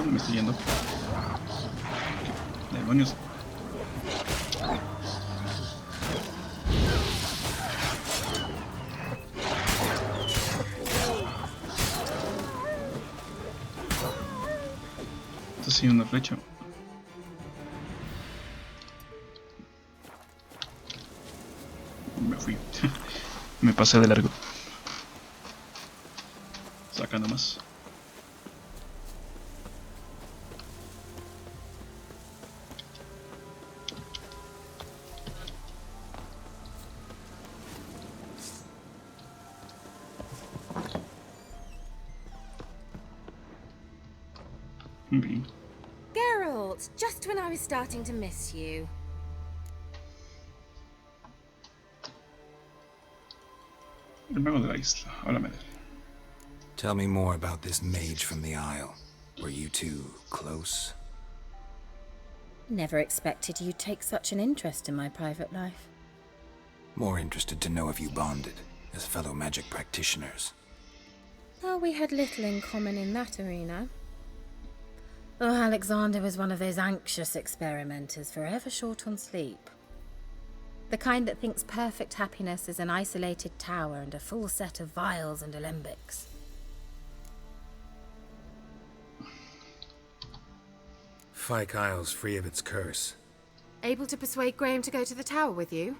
[SPEAKER 1] Me estoy yendo. ¿Qué demonios? está haciendo una flecha. Me fui. Me pasé de largo. Saca nomás. Bien.
[SPEAKER 12] Geralt, just when I was starting to miss you.
[SPEAKER 1] El mago de la isla. Háblame de él.
[SPEAKER 3] Tell me more about this mage from the Isle. Were you two close?
[SPEAKER 12] Never expected you'd take such an interest in my private life.
[SPEAKER 3] More interested to know if you bonded as fellow magic practitioners.
[SPEAKER 12] Oh, we had little in common in that arena. Oh, Alexander was one of those anxious experimenters, forever short on sleep. The kind that thinks perfect happiness is an isolated tower and a full set of vials and alembics.
[SPEAKER 5] Fyke Isle's free of its curse.
[SPEAKER 12] Able to persuade Graham to go to the tower with you?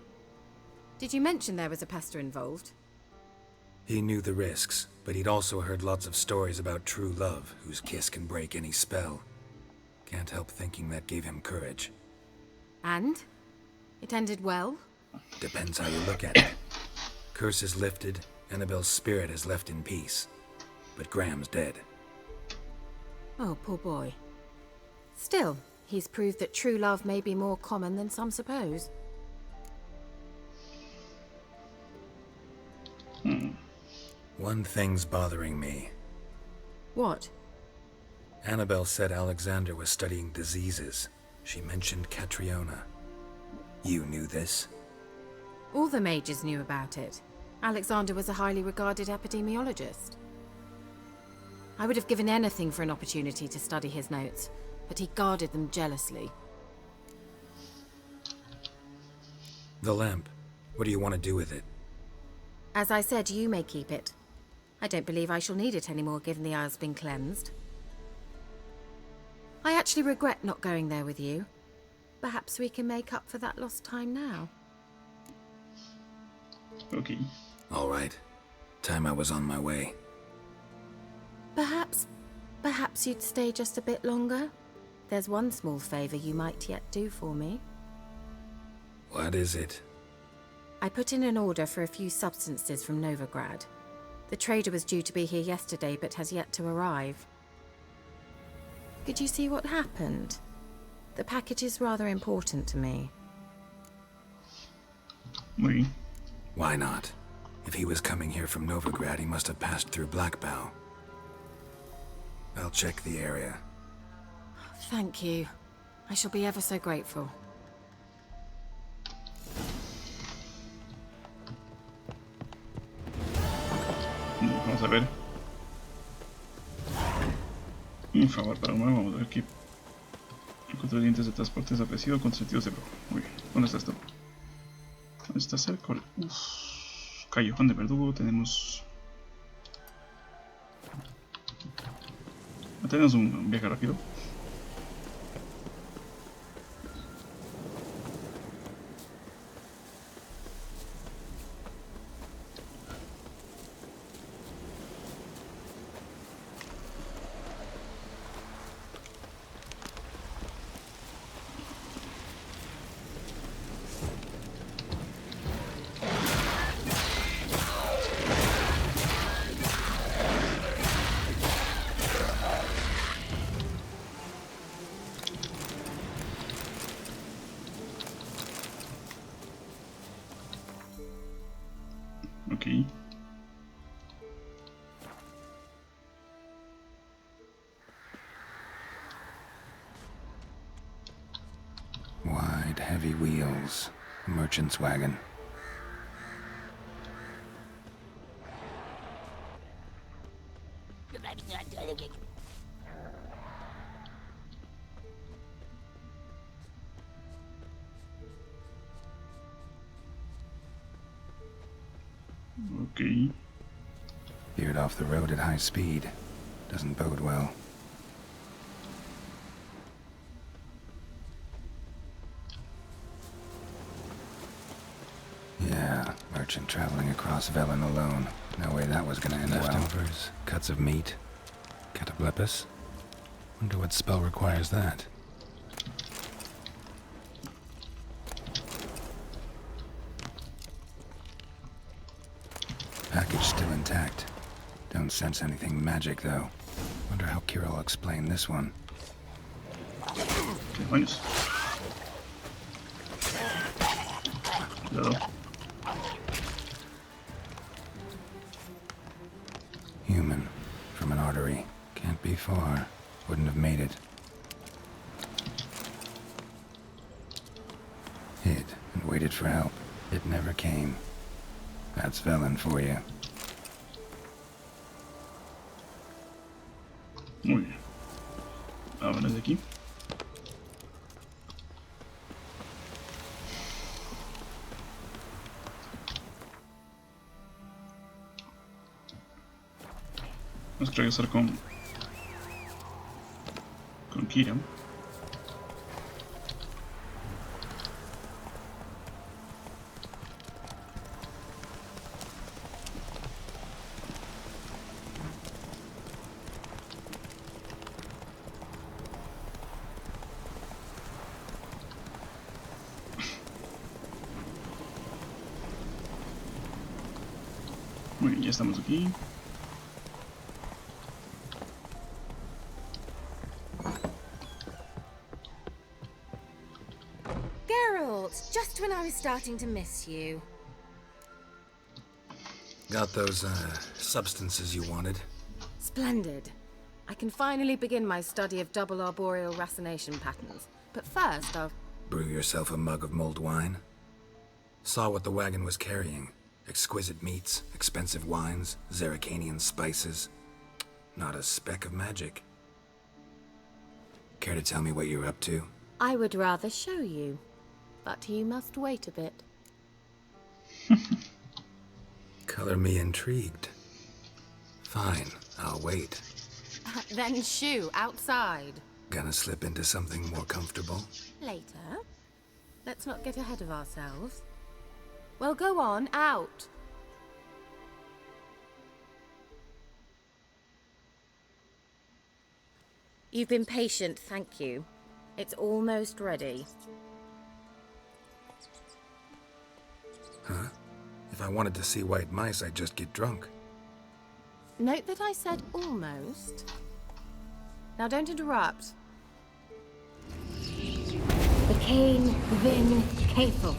[SPEAKER 12] Did you mention there was a pester involved?
[SPEAKER 5] He knew the risks, but he'd also heard lots of stories about true love, whose kiss can break any spell. Can't help thinking that gave him courage.
[SPEAKER 12] And? It ended well?
[SPEAKER 5] Depends how you look at it. Curse is lifted, Annabelle's spirit is left in peace. But Graham's dead.
[SPEAKER 12] Oh, poor boy. Still, he's proved that true love may be more common than some suppose.
[SPEAKER 5] One thing's bothering me.
[SPEAKER 12] What?
[SPEAKER 5] Annabelle said Alexander was studying diseases. She mentioned Catriona. You knew this?
[SPEAKER 12] All the mages knew about it. Alexander was a highly regarded epidemiologist. I would have given anything for an opportunity to study his notes, but he guarded them jealously.
[SPEAKER 5] The lamp. What do you want to do with it?
[SPEAKER 12] As I said, you may keep it. I don't believe I shall need it anymore, given the Isle's been cleansed. I actually regret not going there with you. Perhaps we can make up for that lost time now.
[SPEAKER 1] Okay.
[SPEAKER 3] All right. Time I was on my way.
[SPEAKER 12] Perhaps you'd stay just a bit longer? There's one small favor you might yet do for me.
[SPEAKER 5] What is it?
[SPEAKER 12] I put in an order for a few substances from Novigrad. The trader was due to be here yesterday, but has yet to arrive. Could you see what happened? The package is rather important to me.
[SPEAKER 1] Oui.
[SPEAKER 3] Why not? If he was coming here from Novigrad, he must have passed through Blackbow. I'll check the area.
[SPEAKER 12] Thank you. I shall be ever so grateful.
[SPEAKER 1] Vamos a ver. Un favor para un vamos a ver qué. Encontré dientes de transporte desaparecido con sentidos de rojo. Muy bien. ¿Dónde está esto? ¿Dónde está cerca? Callejón de verdugo. Tenemos un viaje rápido. Okay.
[SPEAKER 3] Wide, heavy wheels. Merchant's wagon.
[SPEAKER 1] Okay.
[SPEAKER 3] Veered off the road at high speed. Doesn't bode well. Merchant traveling across Velen alone. No way that was gonna end well. Leftovers, cuts of meat, cataplepis. Wonder what spell requires that. Package still intact. Don't sense anything magic, though. Wonder how Keira will explain this one.
[SPEAKER 1] Demonios. Cuidado.
[SPEAKER 3] Human. From an artery. Can't be far. Wouldn't have made it. Hid and waited for help. It never came. That's Velen for you.
[SPEAKER 1] Muy bien. Vámonos de aquí. Vamos a regresar con Keira. Muy bien, ya estamos aquí.
[SPEAKER 12] Geralt, just when I was starting to miss you.
[SPEAKER 5] Got those, substances you wanted?
[SPEAKER 12] Splendid. I can finally begin my study of double arboreal racination patterns. But first, I'll...
[SPEAKER 5] Brew yourself a mug of mulled wine? Saw what the wagon was carrying. Exquisite meats, expensive wines, Zerrikanian spices. Not a speck of magic. Care to tell me what you're up to?
[SPEAKER 12] I would rather show you. But you must wait a bit.
[SPEAKER 5] Color me intrigued. Fine, I'll wait.
[SPEAKER 12] Then shoo, outside.
[SPEAKER 5] Gonna slip into something more comfortable?
[SPEAKER 12] Later. Let's not get ahead of ourselves. Well, go on, out. You've been patient, thank you. It's almost ready.
[SPEAKER 5] Huh? If I wanted to see white mice, I'd just get drunk.
[SPEAKER 12] Note that I said almost. Now don't interrupt. The Cane Vin Capel.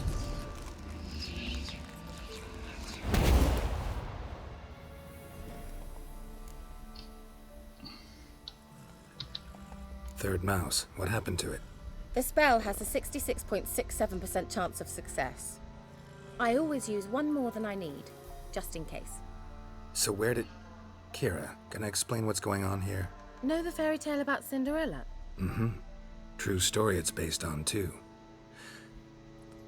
[SPEAKER 5] Third mouse. What happened to it?
[SPEAKER 12] The spell has a 66.67% chance of success. I always use one more than I need, just in case.
[SPEAKER 5] So where did... Keira, can I explain what's going on here?
[SPEAKER 12] Know the fairy tale about Cinderella?
[SPEAKER 5] Mm-hmm. True story it's based on, too.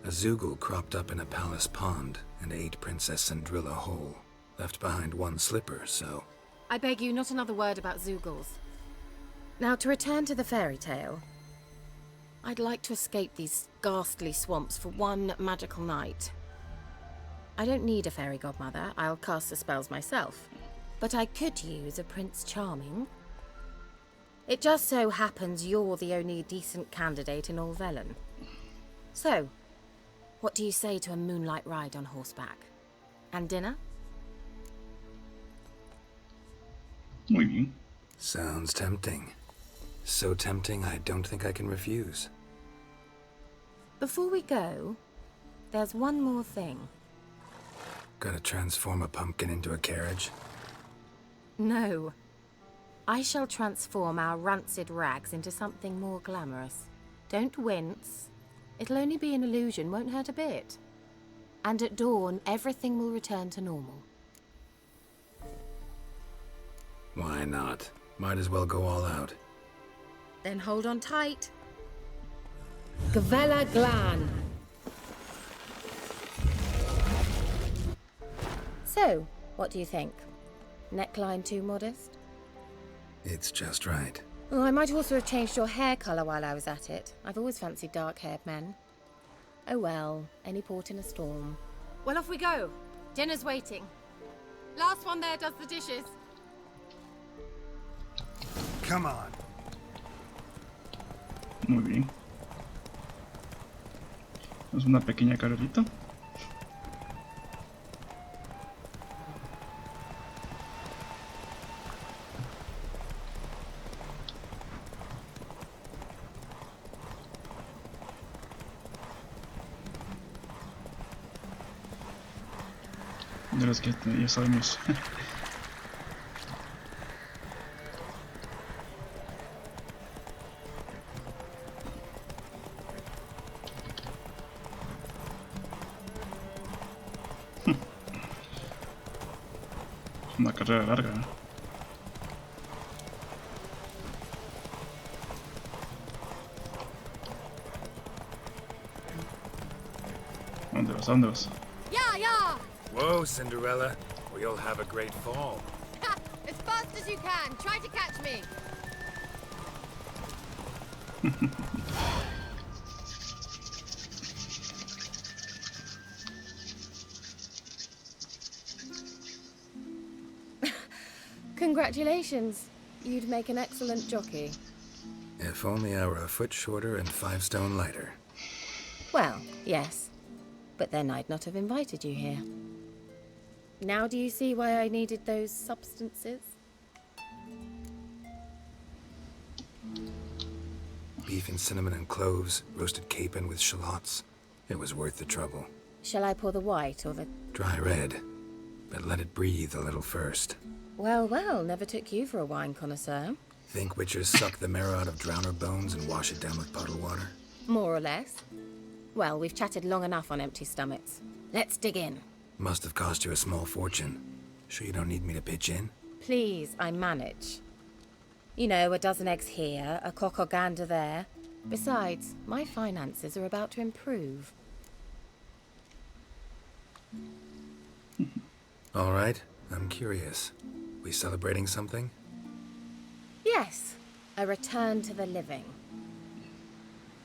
[SPEAKER 5] A Zoogle cropped up in a palace pond and ate Princess Cinderella whole. Left behind one slipper, so...
[SPEAKER 12] I beg you, not another word about Zoogles. Now, to return to the fairy tale, I'd like to escape these ghastly swamps for one magical night. I don't need a fairy godmother, I'll cast the spells myself. But I could use a Prince Charming. It just so happens you're the only decent candidate in all Velen. So, what do you say to a moonlight ride on horseback? And dinner?
[SPEAKER 1] Muy bien.
[SPEAKER 5] Sounds tempting. So tempting, I don't think I can refuse.
[SPEAKER 12] Before we go, there's one more thing.
[SPEAKER 5] Gotta transform a pumpkin into a carriage?
[SPEAKER 12] No. I shall transform our rancid rags into something more glamorous. Don't wince. It'll only be an illusion, won't hurt a bit. And at dawn, everything will return to normal.
[SPEAKER 5] Why not? Might as well go all out.
[SPEAKER 12] Then hold on tight. Gavella Glan. So, what do you think? Neckline too modest?
[SPEAKER 5] It's just right.
[SPEAKER 12] Oh, I might also have changed your hair colour while I was at it. I've always fancied dark-haired men. Oh well, any port in a storm. Well, off we go. Dinner's waiting. Last one there does the dishes.
[SPEAKER 2] Come on.
[SPEAKER 1] Muy bien. Es una pequeña carolita. De los que ya sabemos. Una carrera larga, ¿eh? ¿Dónde vas? ¿Dónde vas?
[SPEAKER 12] Yeah, yeah!
[SPEAKER 5] Whoa, Cinderella, or you'll have a great fall.
[SPEAKER 12] Ha! As fast as you can. Try to catch me. Congratulations. You'd make an excellent jockey.
[SPEAKER 5] If only I were a foot shorter and 5 stone lighter.
[SPEAKER 12] Well, yes. But then I'd not have invited you here. Now do you see why I needed those substances?
[SPEAKER 5] Beef and cinnamon and cloves, roasted capon with shallots. It was worth the trouble.
[SPEAKER 12] Shall I pour the white or the...
[SPEAKER 5] Dry red, but let it breathe a little first.
[SPEAKER 12] Well, well, never took you for a wine connoisseur.
[SPEAKER 5] Think witchers suck the marrow out of drowner bones and wash it down with bottled water?
[SPEAKER 12] More or less. Well, we've chatted long enough on empty stomachs. Let's dig in.
[SPEAKER 5] Must have cost you a small fortune. Sure you don't need me to pitch in?
[SPEAKER 12] Please, I manage. You know, a dozen eggs here, a cock or gander there. Besides, my finances are about to improve.
[SPEAKER 5] All right, I'm curious. We celebrating something?
[SPEAKER 12] Yes, a return to the living.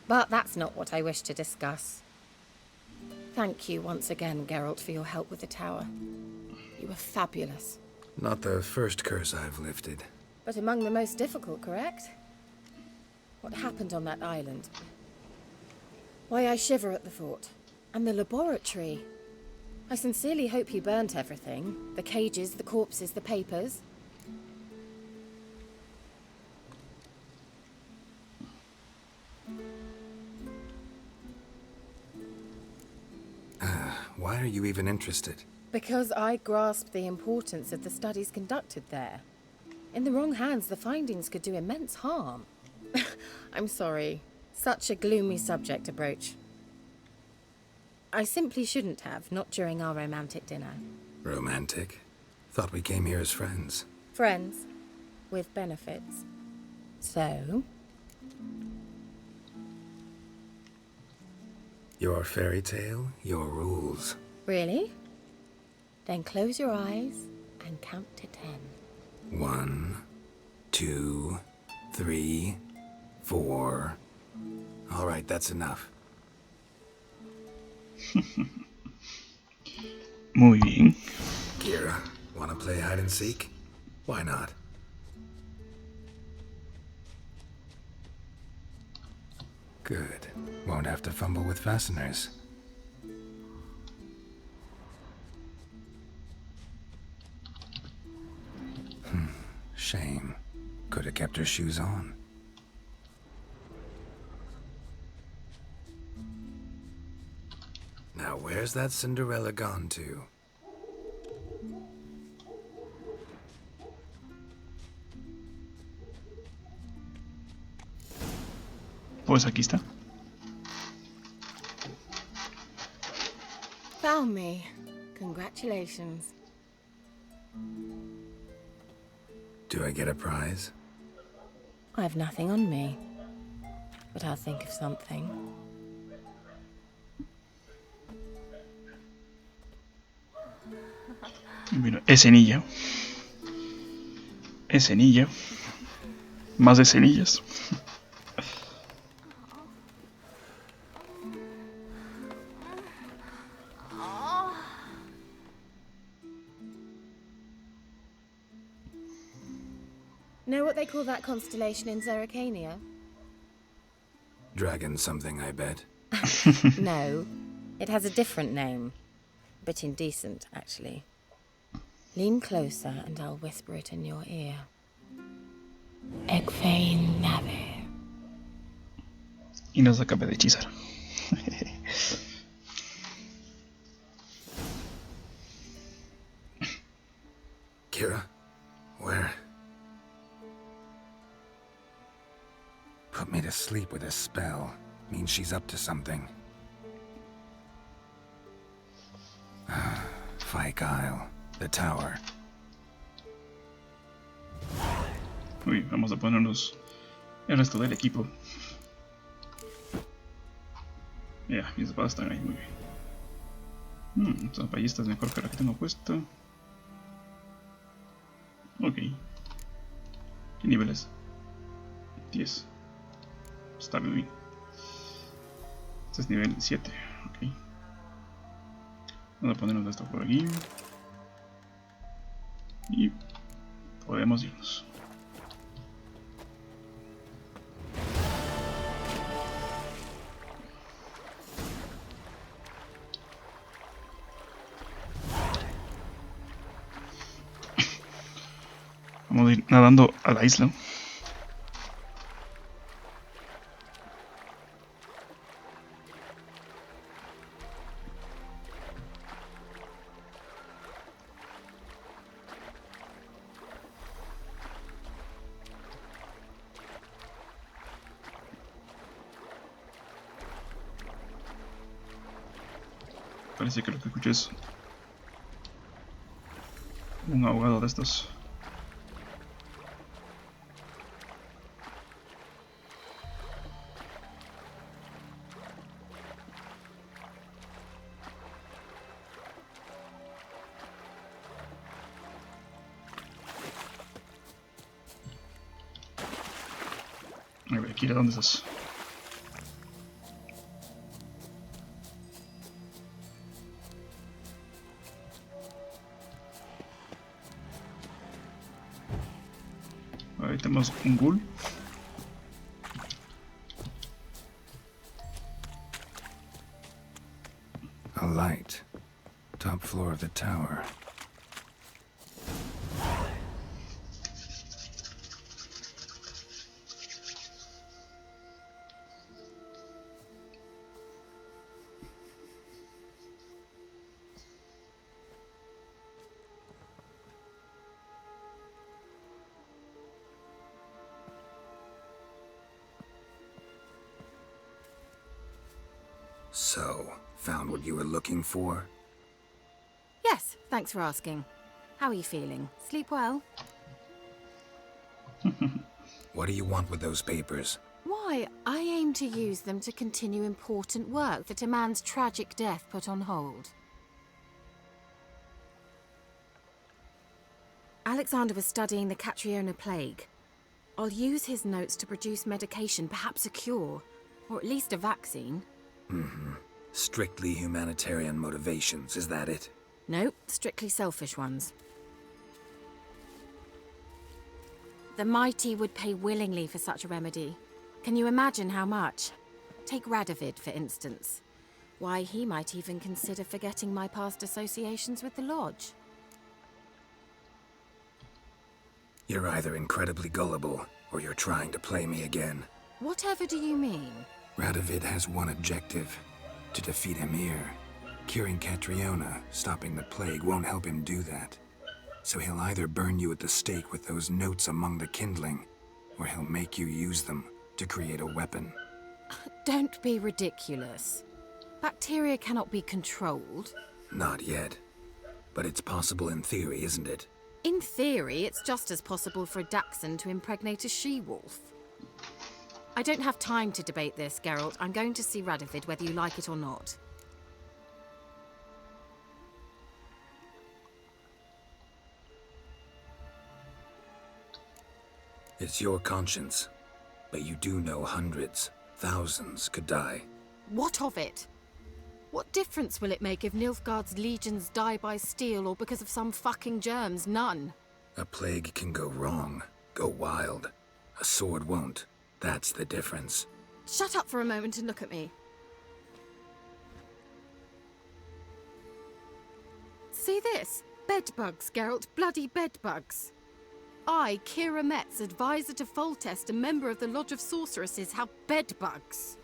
[SPEAKER 12] But that's not what I wish to discuss. Thank you once again, Geralt, for your help with the tower. You were fabulous.
[SPEAKER 5] Not the first curse I've lifted.
[SPEAKER 12] But among the most difficult, correct? What happened on that island? Why I shiver at the thought. And the laboratory. I sincerely hope you burnt everything. The cages, the corpses, the papers.
[SPEAKER 5] Why are you even interested?
[SPEAKER 12] Because I grasped the importance of the studies conducted there. In the wrong hands, the findings could do immense harm. I'm sorry. Such a gloomy subject to broach. I simply shouldn't have, not during our romantic dinner.
[SPEAKER 5] Romantic? Thought we came here as friends.
[SPEAKER 12] Friends. With benefits. So?
[SPEAKER 5] Your fairy tale, your rules.
[SPEAKER 12] Really? Then close your eyes and count to 10.
[SPEAKER 5] 1, 2, 3, 4. All right, that's enough.
[SPEAKER 1] Muy bien.
[SPEAKER 5] Keira, wanna play hide and seek? Why not? Good. Won't have to fumble with fasteners. Shame. Could have kept her shoes on. Now where's that Cinderella gone to?
[SPEAKER 1] Pues aquí está.
[SPEAKER 12] Found me. Congratulations.
[SPEAKER 5] Do I get a prize?
[SPEAKER 12] I have nothing on me. But I'll think of something.
[SPEAKER 1] Bueno, escenilla. Escenilla. Más de cenillas.
[SPEAKER 12] Know what they call that constellation in Zerrikania?
[SPEAKER 3] Dragon something, I bet.
[SPEAKER 12] No, it has a different name. A bit indecent, actually. Lean closer and I'll whisper it in your ear. Egfain Nave.
[SPEAKER 1] Y nos acaba de hechizar.
[SPEAKER 3] Keira? Where? Put me to sleep with a spell. Means she's up to something. Fyke Isle. The tower.
[SPEAKER 1] Uy, vamos a ponernos el resto del equipo. Ya, mis espadas están ahí, muy bien. Esta ballesta es mejor que la que tengo puesta. Ok. ¿Qué nivel es? 10. Está muy bien. Este es nivel 7. Ok. Vamos a ponernos esto por aquí. Y podemos irnos. Vamos a ir nadando a la isla. Parece que lo que escuché es un ahogado de estos. A ver, Keira, ¿dónde estás? Ahí tenemos un ghoul.
[SPEAKER 3] A light. Top floor of the tower. So, found what you were looking for?
[SPEAKER 12] Yes, thanks for asking. How are you feeling? Sleep well?
[SPEAKER 3] What do you want with those papers?
[SPEAKER 12] Why, I aim to use them to continue important work that a man's tragic death put on hold. Alexander was studying the Catriona plague. I'll use his notes to produce medication, perhaps a cure, or at least a vaccine.
[SPEAKER 3] Strictly humanitarian motivations, is that it?
[SPEAKER 12] No, strictly selfish ones. The mighty would pay willingly for such a remedy. Can you imagine how much? Take Radovid, for instance. Why, he might even consider forgetting my past associations with the Lodge.
[SPEAKER 3] You're either incredibly gullible, or you're trying to play me again.
[SPEAKER 12] Whatever do you mean?
[SPEAKER 3] Radovid has one objective. To defeat Emir. Curing Catriona, stopping the plague, won't help him do that. So he'll either burn you at the stake with those notes among the kindling, or he'll make you use them to create a weapon.
[SPEAKER 12] Don't be ridiculous. Bacteria cannot be controlled.
[SPEAKER 3] Not yet. But it's possible in theory, isn't it?
[SPEAKER 12] In theory, it's just as possible for a Dachshund to impregnate a she-wolf. I don't have time to debate this, Geralt. I'm going to see Radovid whether you like it or not.
[SPEAKER 3] It's your conscience. But you do know hundreds, thousands could die.
[SPEAKER 12] What of it? What difference will it make if Nilfgaard's legions die by steel or because of some fucking germs? None.
[SPEAKER 3] A plague can go wrong.
[SPEAKER 5] go wild. A sword won't. That's the difference.
[SPEAKER 12] Shut up for a moment and look at me. See this? Bedbugs, Geralt. Bloody bedbugs. I, Keira Metz, advisor to Foltest, a member of the Lodge of Sorceresses, have bedbugs.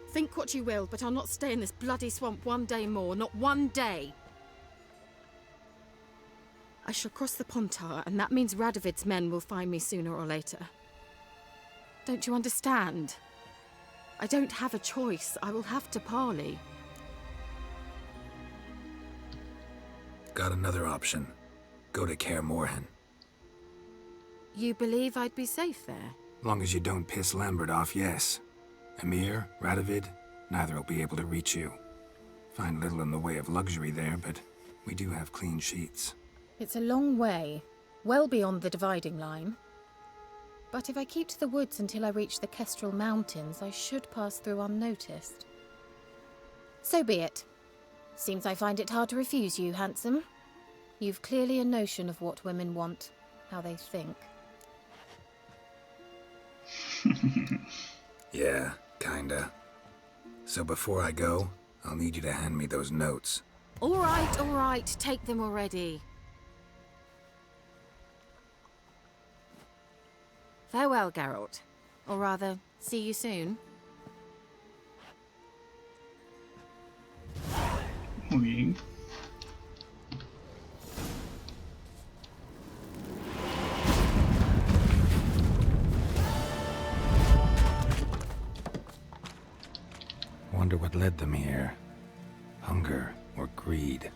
[SPEAKER 12] Think what you will, but I'll not stay in this bloody swamp one day more. Not one day. I shall cross the Pontar, and that means Radovid's men will find me sooner or later. Don't you understand? I don't have a choice. I will have to parley.
[SPEAKER 5] Got another option. Go to Kaer Morhen.
[SPEAKER 12] You believe I'd be safe there?
[SPEAKER 5] Long as you don't piss Lambert off, yes. Emir, Radovid, neither will be able to reach you. Find little in the way of luxury there, but we do have clean sheets.
[SPEAKER 12] It's a long way, well beyond the dividing line. But if I keep to the woods until I reach the Kestrel Mountains, I should pass through unnoticed. So be it. Seems I find it hard to refuse you, handsome. You've clearly a notion of what women want, how they think.
[SPEAKER 5] Yeah, kinda. So before I go, I'll need you to hand me those notes.
[SPEAKER 12] All right, take them already. Farewell, Geralt. Or rather, see you soon.
[SPEAKER 1] Muy bien.
[SPEAKER 5] Wonder what led them here. Hunger or greed.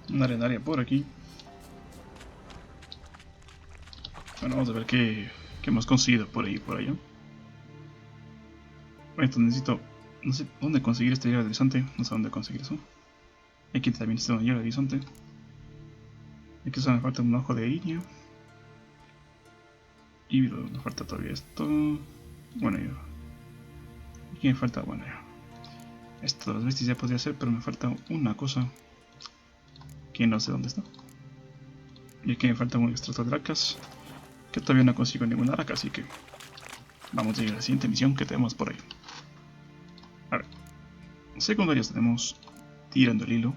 [SPEAKER 1] Una arenaria por aquí. Bueno, vamos a ver qué hemos conseguido por ahí y por allá. Esto necesito... No sé dónde conseguir este hielo de horizonte. No sé dónde conseguir eso. Aquí también necesito un hielo de horizonte. Aquí solo me falta un ojo de iria. Y me falta todavía esto. Bueno, yo... Aquí me falta... Bueno, ya. Esto de las bestias ya podría ser, pero me falta una cosa. Que no sé dónde está. Y aquí me falta un extractor de aracas. Que todavía no consigo ninguna araca, así que... Vamos a ir a la siguiente misión que tenemos por ahí. A ver. Secundarias tenemos tirando el hilo.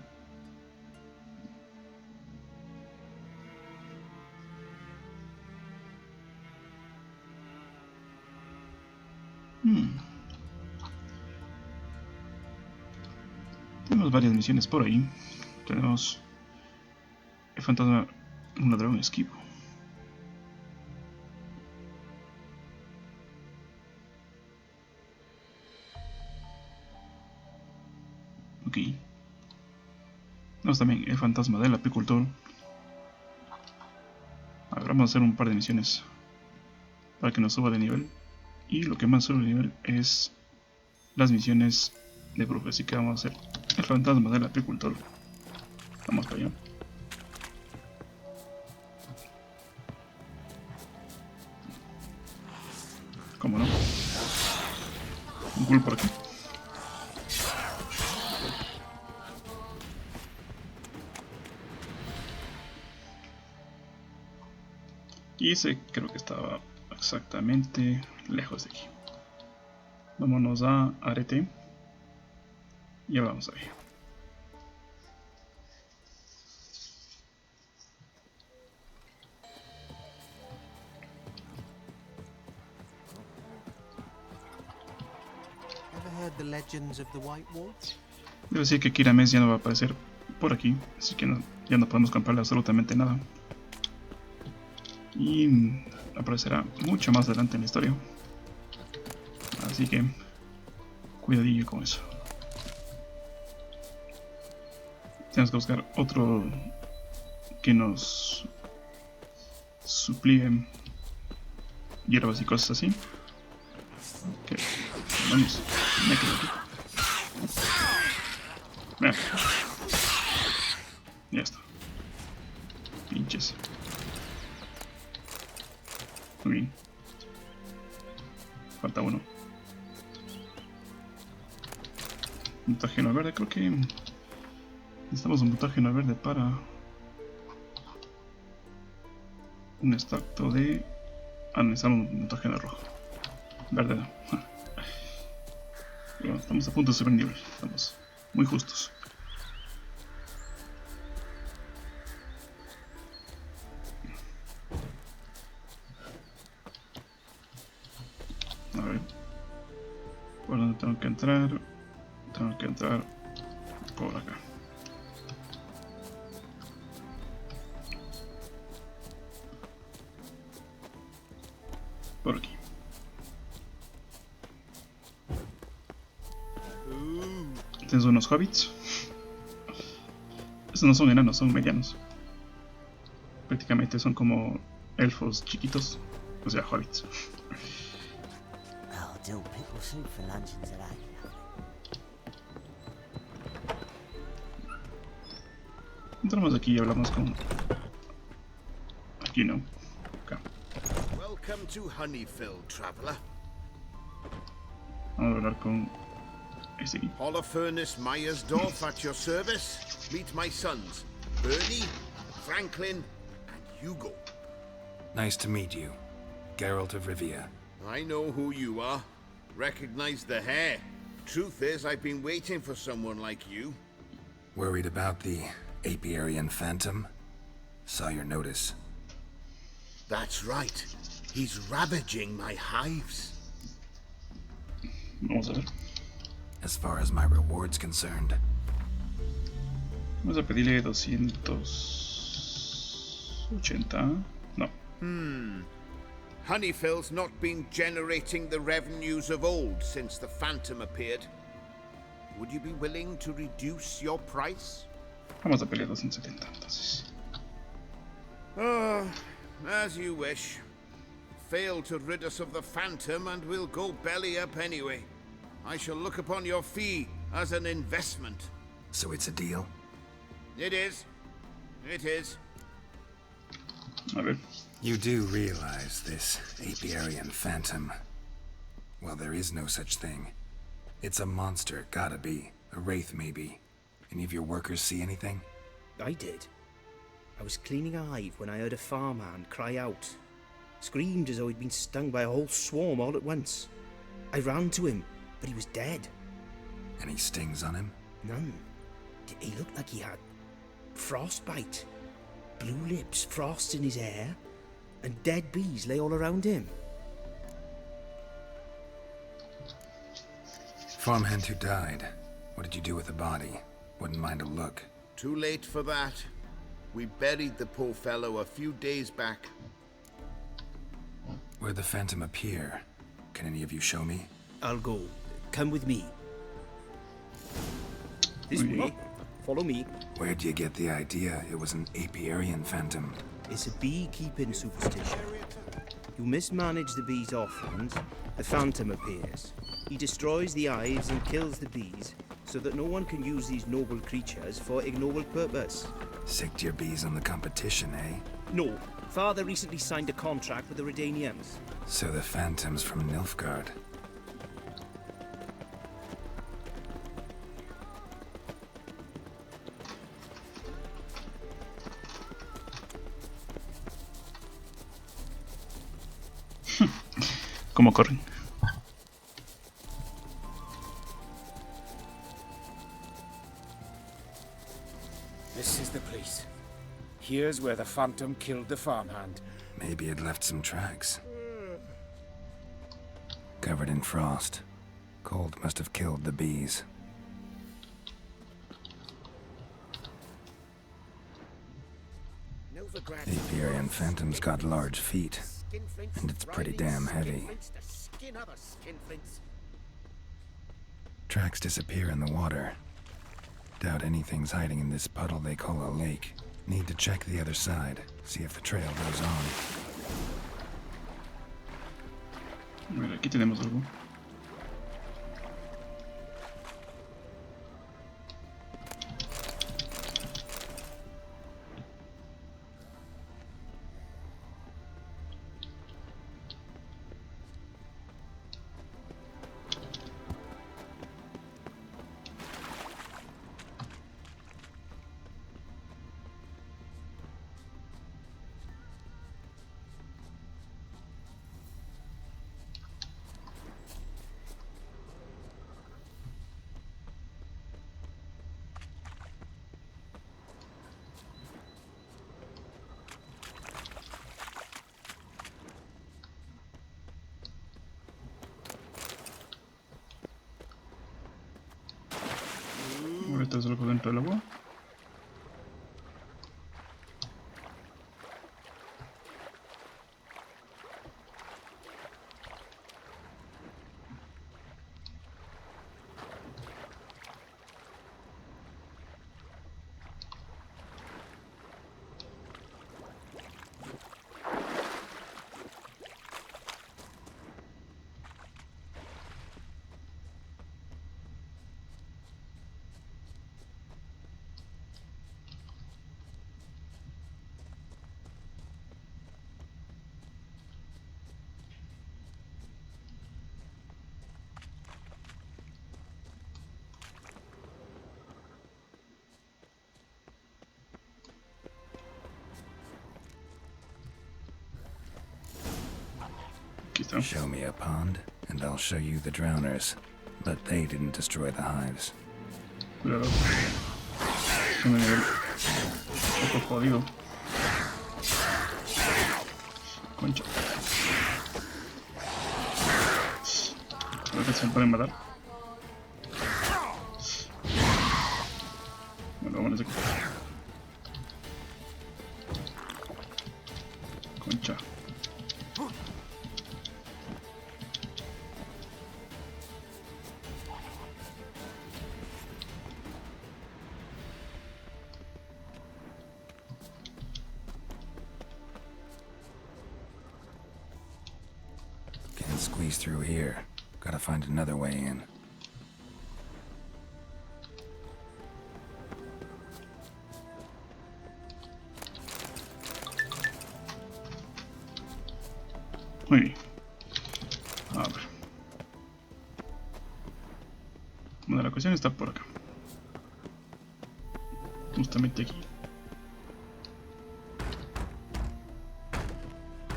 [SPEAKER 1] Tenemos varias misiones por ahí. Tenemos el fantasma, un ladrón esquivo. Ok. Tenemos también el fantasma del apicultor. Ahora vamos a hacer un par de misiones para que nos suba de nivel. Y lo que más sube de nivel es las misiones de bruja. Así que vamos a hacer el fantasma del apicultor. Vamos para allá. ¿Cómo no? Un ghoul por aquí. Y ese creo que estaba exactamente lejos de aquí. Vámonos a Arete. Y ahora vamos a ver. Debo decir que Keira Metz ya no va a aparecer por aquí, así que ya no podemos comprarle absolutamente nada. Y aparecerá mucho más adelante en la historia. Así que cuidadillo con eso. Tenemos que buscar otro que nos suplíe hierbas y cosas así. Que vamos, me quedo aquí. Mira. Ya está. Pinches. Muy bien. Falta uno. Un tajeno verde, creo que Necesitamos un mutágeno verde para un extracto de... Ah, necesitamos un mutágeno rojo. Verde no. Bueno, estamos a punto de subir nivel. Estamos muy justos. A ver. ¿Por dónde tengo que entrar? Tengo que entrar por acá. Por aquí. Tienes unos hobbits. Estos no son enanos, son medianos. Prácticamente son como elfos chiquitos. O sea, hobbits.
[SPEAKER 13] I'll do pickle soup for luncheon today.
[SPEAKER 1] Entramos aquí y hablamos con... Aquí no. Acá.
[SPEAKER 2] Welcome to Honeyfield, traveler.
[SPEAKER 1] Vamos a hablar con... Este aquí.
[SPEAKER 2] Holofernes Myersdorf at your service. Meet my sons, Bernie, Franklin, and Hugo.
[SPEAKER 5] Nice to meet you, Geralt of Rivia.
[SPEAKER 2] I know who you are. Recognize the hair. Truth is, I've been waiting for someone like you.
[SPEAKER 5] Worried about the Apiarian Phantom? Saw your notice.
[SPEAKER 2] That's right. He's ravaging my hives.
[SPEAKER 1] Vamos a ver.
[SPEAKER 5] As far as my reward's concerned.
[SPEAKER 1] Vamos a pedirle 280. No.
[SPEAKER 2] Honeyfield's not been generating the revenues of old since the Phantom appeared. Would you be willing to reduce your price?
[SPEAKER 1] Vamos a pelear 270 entonces.
[SPEAKER 2] Oh, as you wish. Fail to rid us of the Phantom and we'll go belly up anyway. I shall look upon your fee as an investment.
[SPEAKER 5] So it's a deal?
[SPEAKER 2] It is. It is.
[SPEAKER 1] A ver.
[SPEAKER 5] You do realize this Apiarian Phantom? Well, there is no such thing. It's a monster, gotta be. A wraith, maybe. Any of your workers see anything?
[SPEAKER 7] I did. I was cleaning a hive when I heard a farmhand cry out. Screamed as though he'd been stung by a whole swarm all at once. I ran to him, but he was dead.
[SPEAKER 5] Any stings on him?
[SPEAKER 7] None. He looked like he had frostbite. Blue lips, frost in his hair, and dead bees lay all around him.
[SPEAKER 5] Farmhand who died. What did you do with the body? Wouldn't mind a look.
[SPEAKER 2] Too late for that. We buried the poor fellow a few days back.
[SPEAKER 5] Where'd the Phantom appear? Can any of you show me?
[SPEAKER 7] I'll go. Come with me. This way. Follow me.
[SPEAKER 5] Where'd you get the idea it was an Apiarian Phantom?
[SPEAKER 7] It's a beekeeping superstition. You mismanage the bees' offerings, the Phantom appears. He destroys the hives and kills the bees, so that no one can use these noble creatures for ignoble purpose.
[SPEAKER 5] Sicked your bees on the competition, eh?
[SPEAKER 7] No. Father recently signed a contract with the Redanians.
[SPEAKER 5] So the Phantom's from Nilfgaard.
[SPEAKER 1] ¿Cómo corren?
[SPEAKER 14] This is the place. Here's where the Phantom killed the farmhand.
[SPEAKER 5] Maybe it left some tracks. Covered in frost. Cold must have killed the bees. The Apiarian Phantom's got large feet, and it's pretty damn heavy. Tracks disappear in the water. Doubt anything's hiding in this puddle they call a lake. Need to check the other side, see if the trail goes on.
[SPEAKER 1] Mira, aquí tenemos algo. metes algo dentro del agua.
[SPEAKER 3] Show me a pond, and I'll show you the drowners. But they didn't destroy the hives.
[SPEAKER 1] Cuidado. Es un nivel un poco jodido. Concha. Creo que se me pueden matar. Bueno, vámonos de aquí. Concha.
[SPEAKER 3] Can't squeeze through here. Gotta find another way in.
[SPEAKER 1] Muy bien. A ver. Bueno, la cuestión está por acá. Justamente aquí.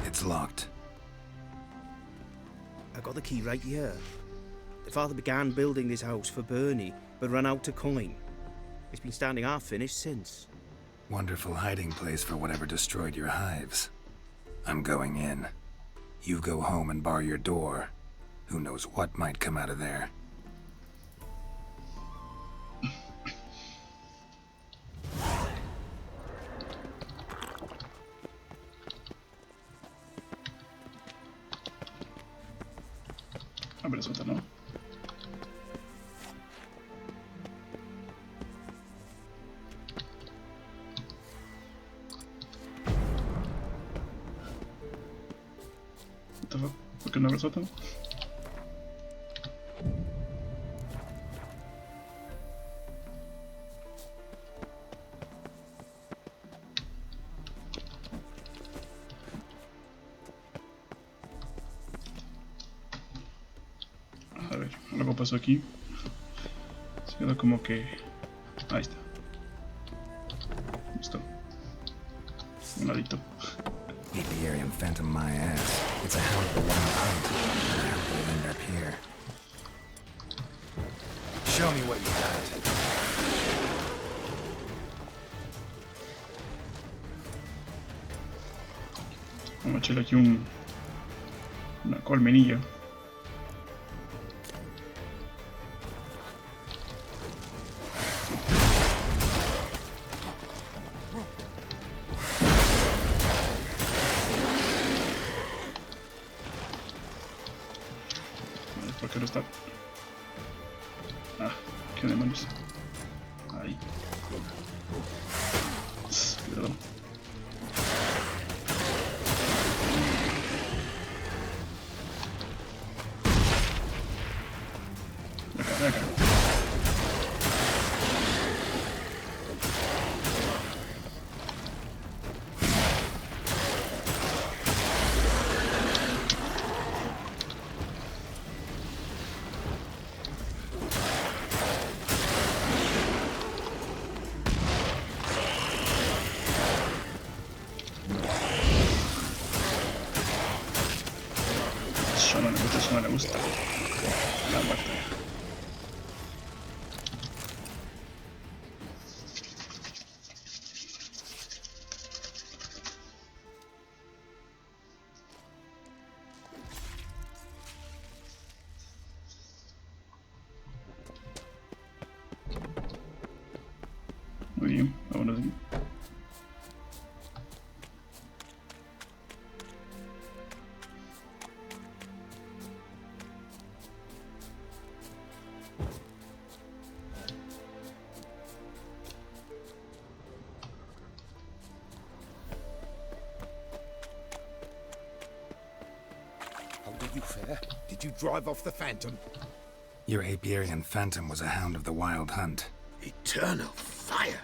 [SPEAKER 3] It's locked.
[SPEAKER 15] I got the key right here. The father began building this house for Bernie, but ran out of coin. It's been standing half finished since.
[SPEAKER 3] Wonderful hiding place for whatever destroyed your hives. I'm going in. You go home and bar your door. Who knows what might come out of there.
[SPEAKER 1] Abre el sótano. What the fuck? ¿Por qué no abre el sótano? A ver, algo pasó aquí. Se quedó como que... Ahí está. Listo. Un ladito.
[SPEAKER 3] Apiarian phantom my ass. It's a hell of a long hunt. I hope we'll end up here. Show me what you got.
[SPEAKER 1] Vamos a echarle aquí una colmenilla. ¿Por qué no está? Ah, qué demonios. Ahí. Cuidado. Acá, acá. Eso no le gusta. La muerte. bien, vámonos de aquí.
[SPEAKER 16] How did you fare? Did you drive off the Phantom?
[SPEAKER 5] Your apiarian phantom was a hound of the Wild Hunt.
[SPEAKER 16] Eternal fire!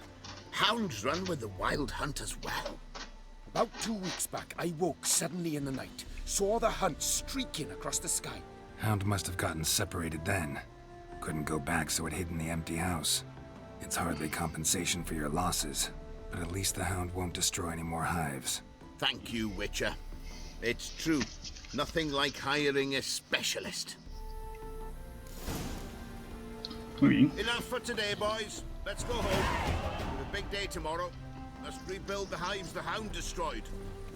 [SPEAKER 16] Hounds run with the Wild Hunt as well.
[SPEAKER 14] About 2 weeks back, I woke suddenly in the night, saw the hunt streaking across the sky.
[SPEAKER 5] Hound must have gotten separated then. Couldn't go back, so it hid in the empty house. It's hardly compensation for your losses, but at least the hound won't destroy any more hives.
[SPEAKER 16] Thank you, Witcher. It's true. Nothing like hiring a specialist. Enough for today, boys. Let's go home. It's a big day tomorrow. Let's rebuild the hives the hound destroyed.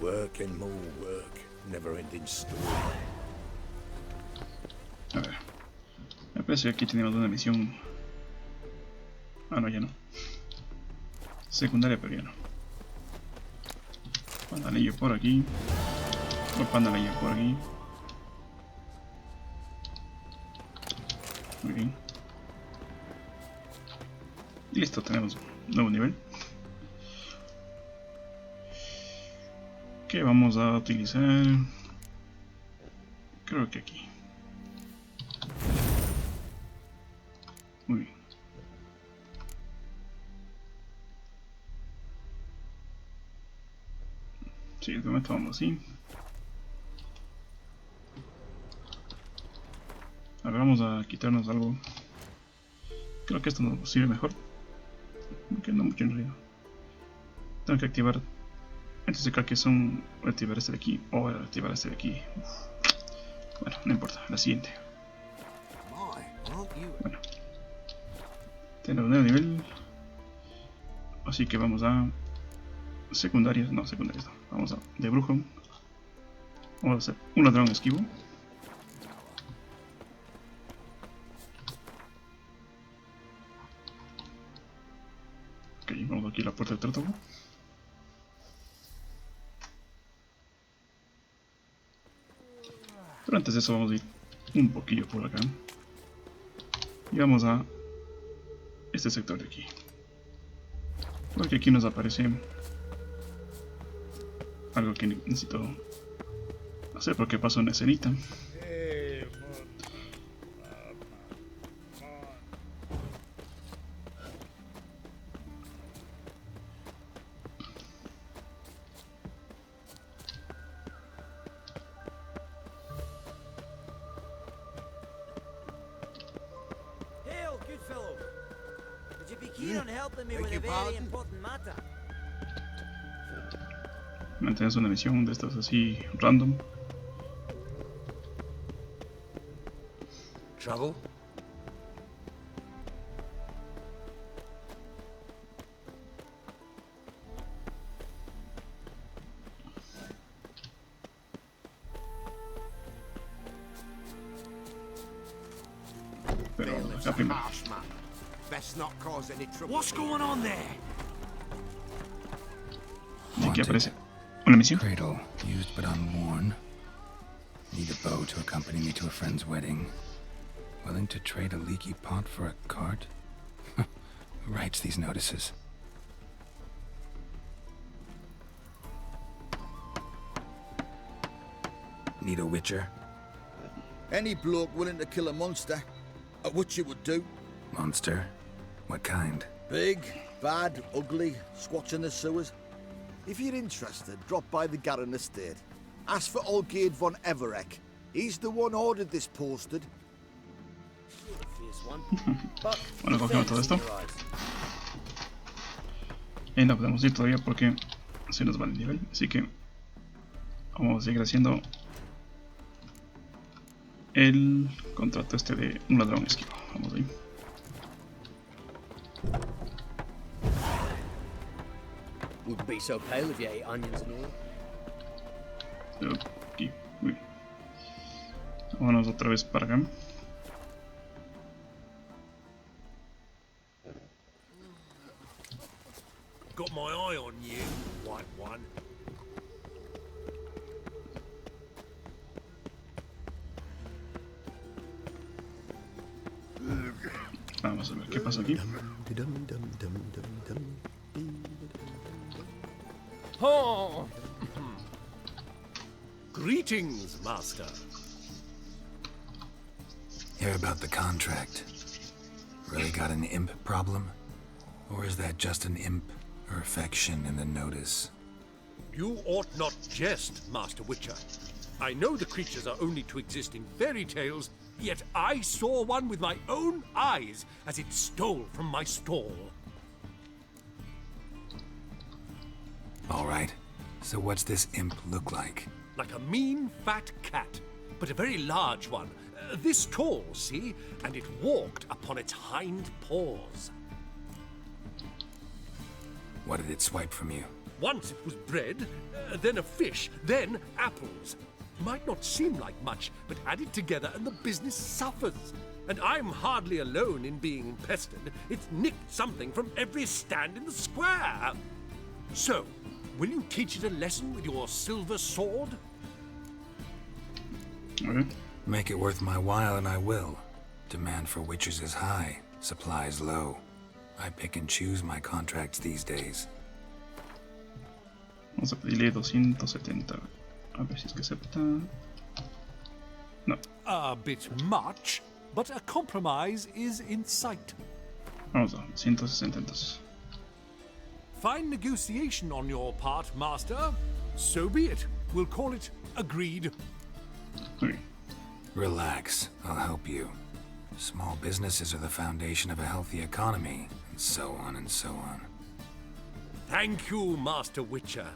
[SPEAKER 16] Work and more work. Never-ending story.
[SPEAKER 1] A ver. Me parece que aquí tenemos una misión. Ah, no, ya no. Secundaria, pero ya no. Pandalillo por aquí. Pandalillo por aquí. Muy bien. Y listo, tenemos un nuevo nivel. Que vamos a utilizar. Creo que aquí. Muy bien. Sí, de momento vamos así. A ver, vamos a quitarnos algo. Creo que esto nos sirve mejor. Aunque no mucho en realidad. Tengo que activar. Entonces creo que son. Voy a activar este de aquí. O voy a activar este de aquí. Uf. Bueno, no importa. La siguiente. Bueno. Tenemos un nuevo nivel. Así que vamos a. Secundarias. No, secundarias no. Vamos a. De brujo. Vamos a hacer un ladrón esquivo. Ok, vamos aquí a la puerta del tártaro. Pero antes de eso vamos a ir un poquillo por acá. Y vamos a este sector de aquí. Porque aquí nos aparece algo que necesito hacer porque pasó una escenita. Mantienes una misión de estas así random.
[SPEAKER 4] Trouble?
[SPEAKER 1] Pero acá primero.
[SPEAKER 16] What's going on there?
[SPEAKER 1] Y aquí aparece una misión.
[SPEAKER 5] Cradle, used but unworn. Need a bow to accompany me to a friend's wedding. Willing to trade a leaky pot for a cart? Who writes these notices? Need a witcher?
[SPEAKER 17] Any bloke willing to kill a monster, a witcher would do.
[SPEAKER 5] Monster? What kind?
[SPEAKER 17] Big, bad, ugly, squats in the sewers. If you're interested, drop by the Garren estate. Ask for Olgierd von Everek. He's the one ordered this posted.
[SPEAKER 1] Bueno, cogemos todo esto. Y no podemos ir todavía porque se nos va el nivel. Así que vamos a seguir haciendo el contrato este de un ladrón esquivo. Vamos ahí.
[SPEAKER 18] Wouldn't be so pale if you ate onions and all.
[SPEAKER 1] Aquí. Uy. Vámonos otra vez para acá.
[SPEAKER 4] Got my eye on you, white one.
[SPEAKER 1] Vamos a ver qué pasa aquí.
[SPEAKER 4] Oh. Greetings, Master.
[SPEAKER 5] Hear about the contract. Really got an imp problem? Or is that just an imp or affection in the notice?
[SPEAKER 4] You ought not jest, Master Witcher. I know the creatures are only to exist in fairy tales, yet I saw one with my own eyes as it stole from my stall.
[SPEAKER 5] All right. So what's this imp look like?
[SPEAKER 4] Like a mean, fat cat, but a very large one. This tall, see? And it walked upon its hind paws.
[SPEAKER 5] What did it swipe from you?
[SPEAKER 4] Once it was bread, then a fish, then apples. Might not seem like much, but add it together and the business suffers. And I'm hardly alone in being pestered. It's nicked something from every stand in the square. So, will you teach it a lesson with your silver sword?
[SPEAKER 5] Make it worth my while and I will. Demand for witchers is high, supplies low. I pick and choose my contracts these days.
[SPEAKER 1] Vamos a pedirle 270. A ver si es que acepta. No.
[SPEAKER 4] A bit much, but a compromise is in sight.
[SPEAKER 1] Vamos a 160 entonces.
[SPEAKER 4] Fine negotiation on your part, Master. So be it. We'll call it agreed.
[SPEAKER 1] Okay.
[SPEAKER 5] Relax, I'll help you. Small businesses are the foundation of a healthy economy, and so on and so on.
[SPEAKER 4] Thank you, Master Witcher.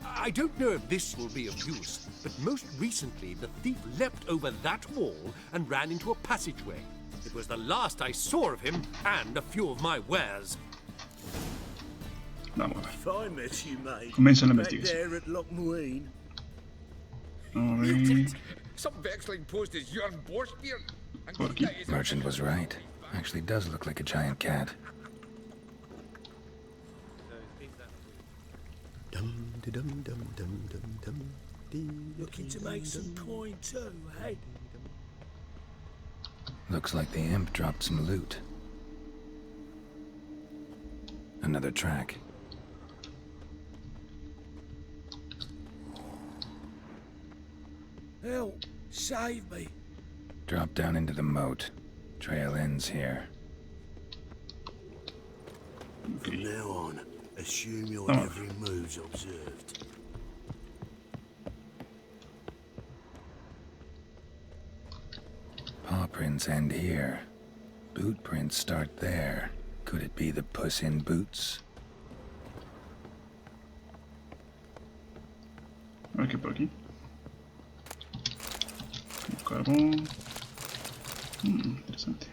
[SPEAKER 4] I don't know if this will be of use, but most recently the thief leapt over that wall and ran into a passageway. It was the last I saw of him and a few of my wares.
[SPEAKER 1] Vamos a ver.
[SPEAKER 2] If I met you, mate,
[SPEAKER 1] Comienza la
[SPEAKER 2] back
[SPEAKER 1] investigación.
[SPEAKER 2] there at Lochmuine.
[SPEAKER 19] Some vexling post is your Borspier.
[SPEAKER 5] Merchant was right. Actually does look like a giant cat.
[SPEAKER 2] Looking to make some coin too, eh?
[SPEAKER 5] Looks like the imp dropped some loot. Another track.
[SPEAKER 2] Help! Save me!
[SPEAKER 5] Drop down into the moat. Trail ends here.
[SPEAKER 2] From now on, assume your every move's observed.
[SPEAKER 5] Paw prints end here. Boot prints start there. Could it be the Puss in Boots?
[SPEAKER 1] A ver qué por aquí. Carbón. Interesante.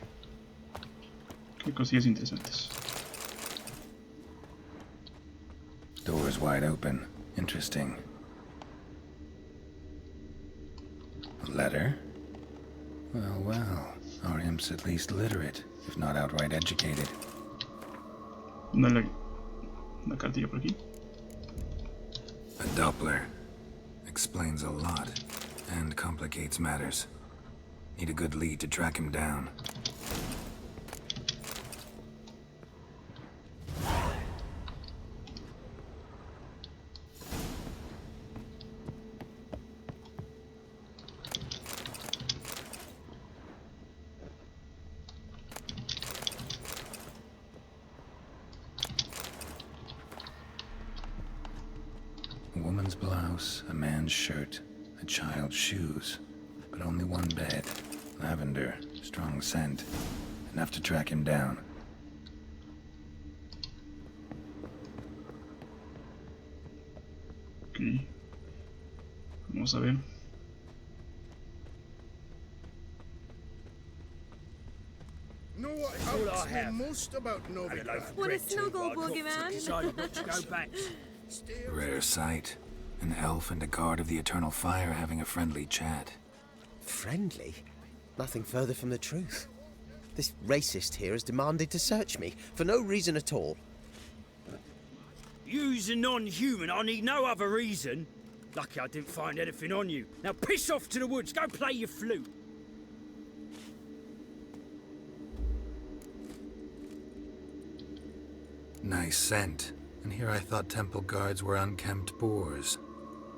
[SPEAKER 1] Qué cosillas interesantes.
[SPEAKER 5] Door's wide open. Interesting. A letter? Well, well. Our imp's at least literate, if not outright educated.
[SPEAKER 1] Una cartilla por aquí.
[SPEAKER 5] A Doppler. Explains a lot. And complicates matters. Need a good lead to track him down. A woman's blouse, a man's shirt, a child's shoes, but only one bed. Lavender, strong scent, enough to track him down.
[SPEAKER 1] Ok. Vamos a ver.
[SPEAKER 16] Know what helps me most about Novigrad?
[SPEAKER 12] What a snuggle, boogeyman.
[SPEAKER 2] Go back.
[SPEAKER 5] Rare sight. An elf and a guard of the Eternal Fire having a friendly chat.
[SPEAKER 18] Friendly? Nothing further from the truth. This racist here has demanded to search me, for no reason at all.
[SPEAKER 15] You's a non-human. I need no other reason. Lucky I didn't find anything on you. Now piss off to the woods. Go play your flute.
[SPEAKER 5] Nice scent. And here I thought temple guards were unkempt boors.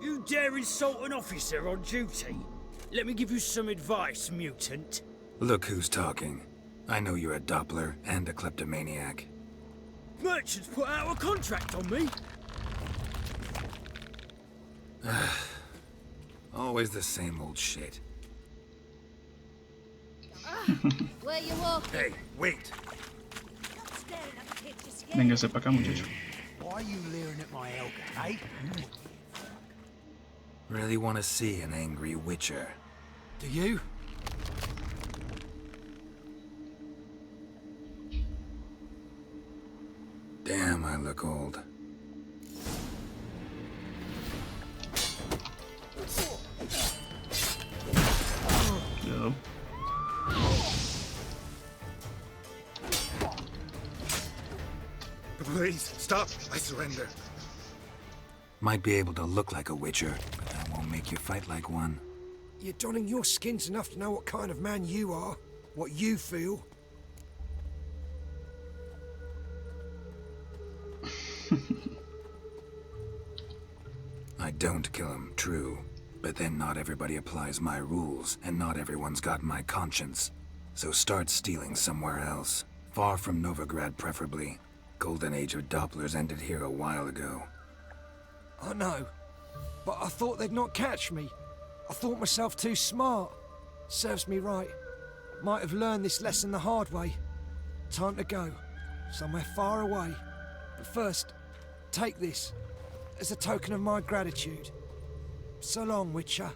[SPEAKER 15] You dare insult an officer on duty? Let me give you some advice, mutant.
[SPEAKER 5] Look who's talking. I know you're a Doppler and a kleptomaniac.
[SPEAKER 15] Merchants put out a contract on me.
[SPEAKER 5] Always the same old shit.
[SPEAKER 12] Where you walking?
[SPEAKER 5] Hey, wait.
[SPEAKER 1] Véngase para acá, muchacho.
[SPEAKER 2] Why are you leering at my elder, eh?
[SPEAKER 5] Really want to see an angry witcher.
[SPEAKER 2] Do you?
[SPEAKER 5] Damn, I look old.
[SPEAKER 1] No.
[SPEAKER 5] Please, stop. I surrender. Might be able to look like a witcher, but that won't make you fight like one.
[SPEAKER 20] You're donning your skins enough to know what kind of man you are, what you feel.
[SPEAKER 5] I don't kill him, true. But then not everybody applies my rules, and not everyone's got my conscience. So start stealing somewhere else. Far from Novigrad, preferably. Golden age of Dopplers ended here a while ago.
[SPEAKER 20] I know, but I thought they'd not catch me. I thought myself too smart. Serves me right. Might have learned this lesson the hard way. Time to go. Somewhere far away. But first, take this as a token of my gratitude. So long, Witcher.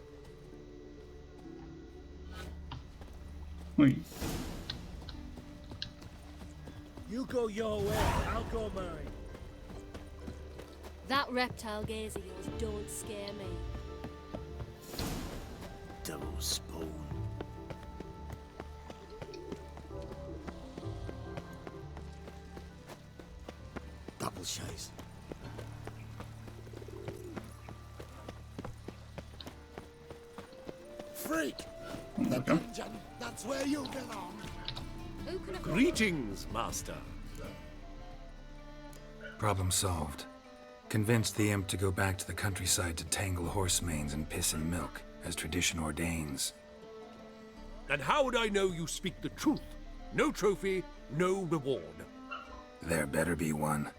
[SPEAKER 1] Uy.
[SPEAKER 2] You go your way, I'll go mine.
[SPEAKER 21] That reptile gaze of yours don't scare me.
[SPEAKER 2] Double spoon. Double chase. Freak! The dungeon, that's where you belong.
[SPEAKER 4] Greetings, Master.
[SPEAKER 5] Problem solved. Convinced the imp to go back to the countryside to tangle horse manes and piss in milk, as tradition ordains.
[SPEAKER 4] And how would I know you speak the truth? No trophy, no reward.
[SPEAKER 5] There better be one.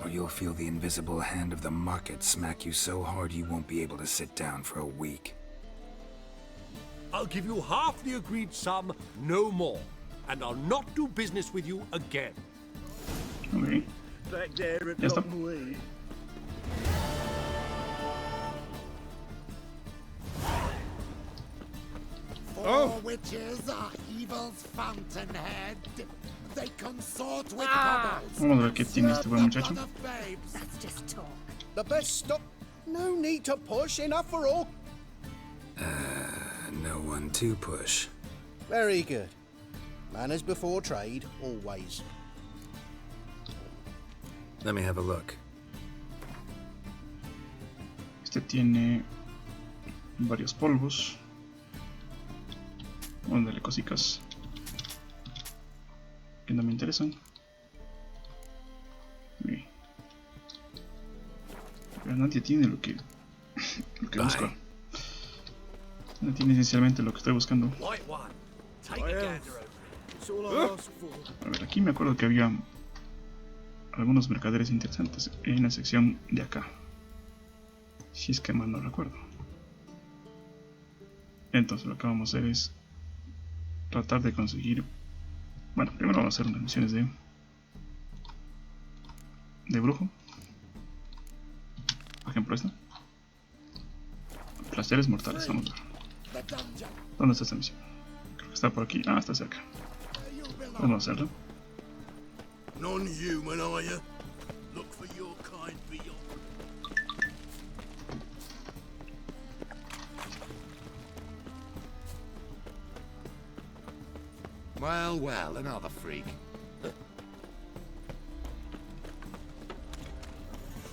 [SPEAKER 5] Or you'll feel the invisible hand of the market smack you so hard you won't be able to sit down for a week.
[SPEAKER 4] I'll give you half the agreed sum, no more. And I'll not do business with you again.
[SPEAKER 1] Okay.
[SPEAKER 2] Back there at
[SPEAKER 1] Ya está.
[SPEAKER 2] Long Way.
[SPEAKER 22] Four witches are evil's fountainhead. They consort with
[SPEAKER 1] Vamos a ver qué tiene este buen muchacho.
[SPEAKER 22] That's just talk.
[SPEAKER 2] The best stop. No need to push. Enough for all.
[SPEAKER 5] No one to push.
[SPEAKER 2] Very good. Manners before trade, always.
[SPEAKER 5] Let me have a look.
[SPEAKER 1] Este tiene varios polvos. Mándale cositas que no me interesan. Uy. Pero nadie tiene lo que busco. No tiene esencialmente lo que estoy buscando. A ver, aquí me acuerdo que había algunos mercaderes interesantes en la sección de acá. Si es que mal no recuerdo. Entonces lo que vamos a hacer es tratar de conseguir... Bueno, primero vamos a hacer unas misiones de brujo. Por ejemplo esta. Placeres mortales, vamos a ver. ¿Dónde está esta misión? Creo que está por aquí. Ah, está cerca. Vamos a hacerlo.
[SPEAKER 16] Non-human, are you? Look for your kind beyond.
[SPEAKER 22] Well, well, another freak.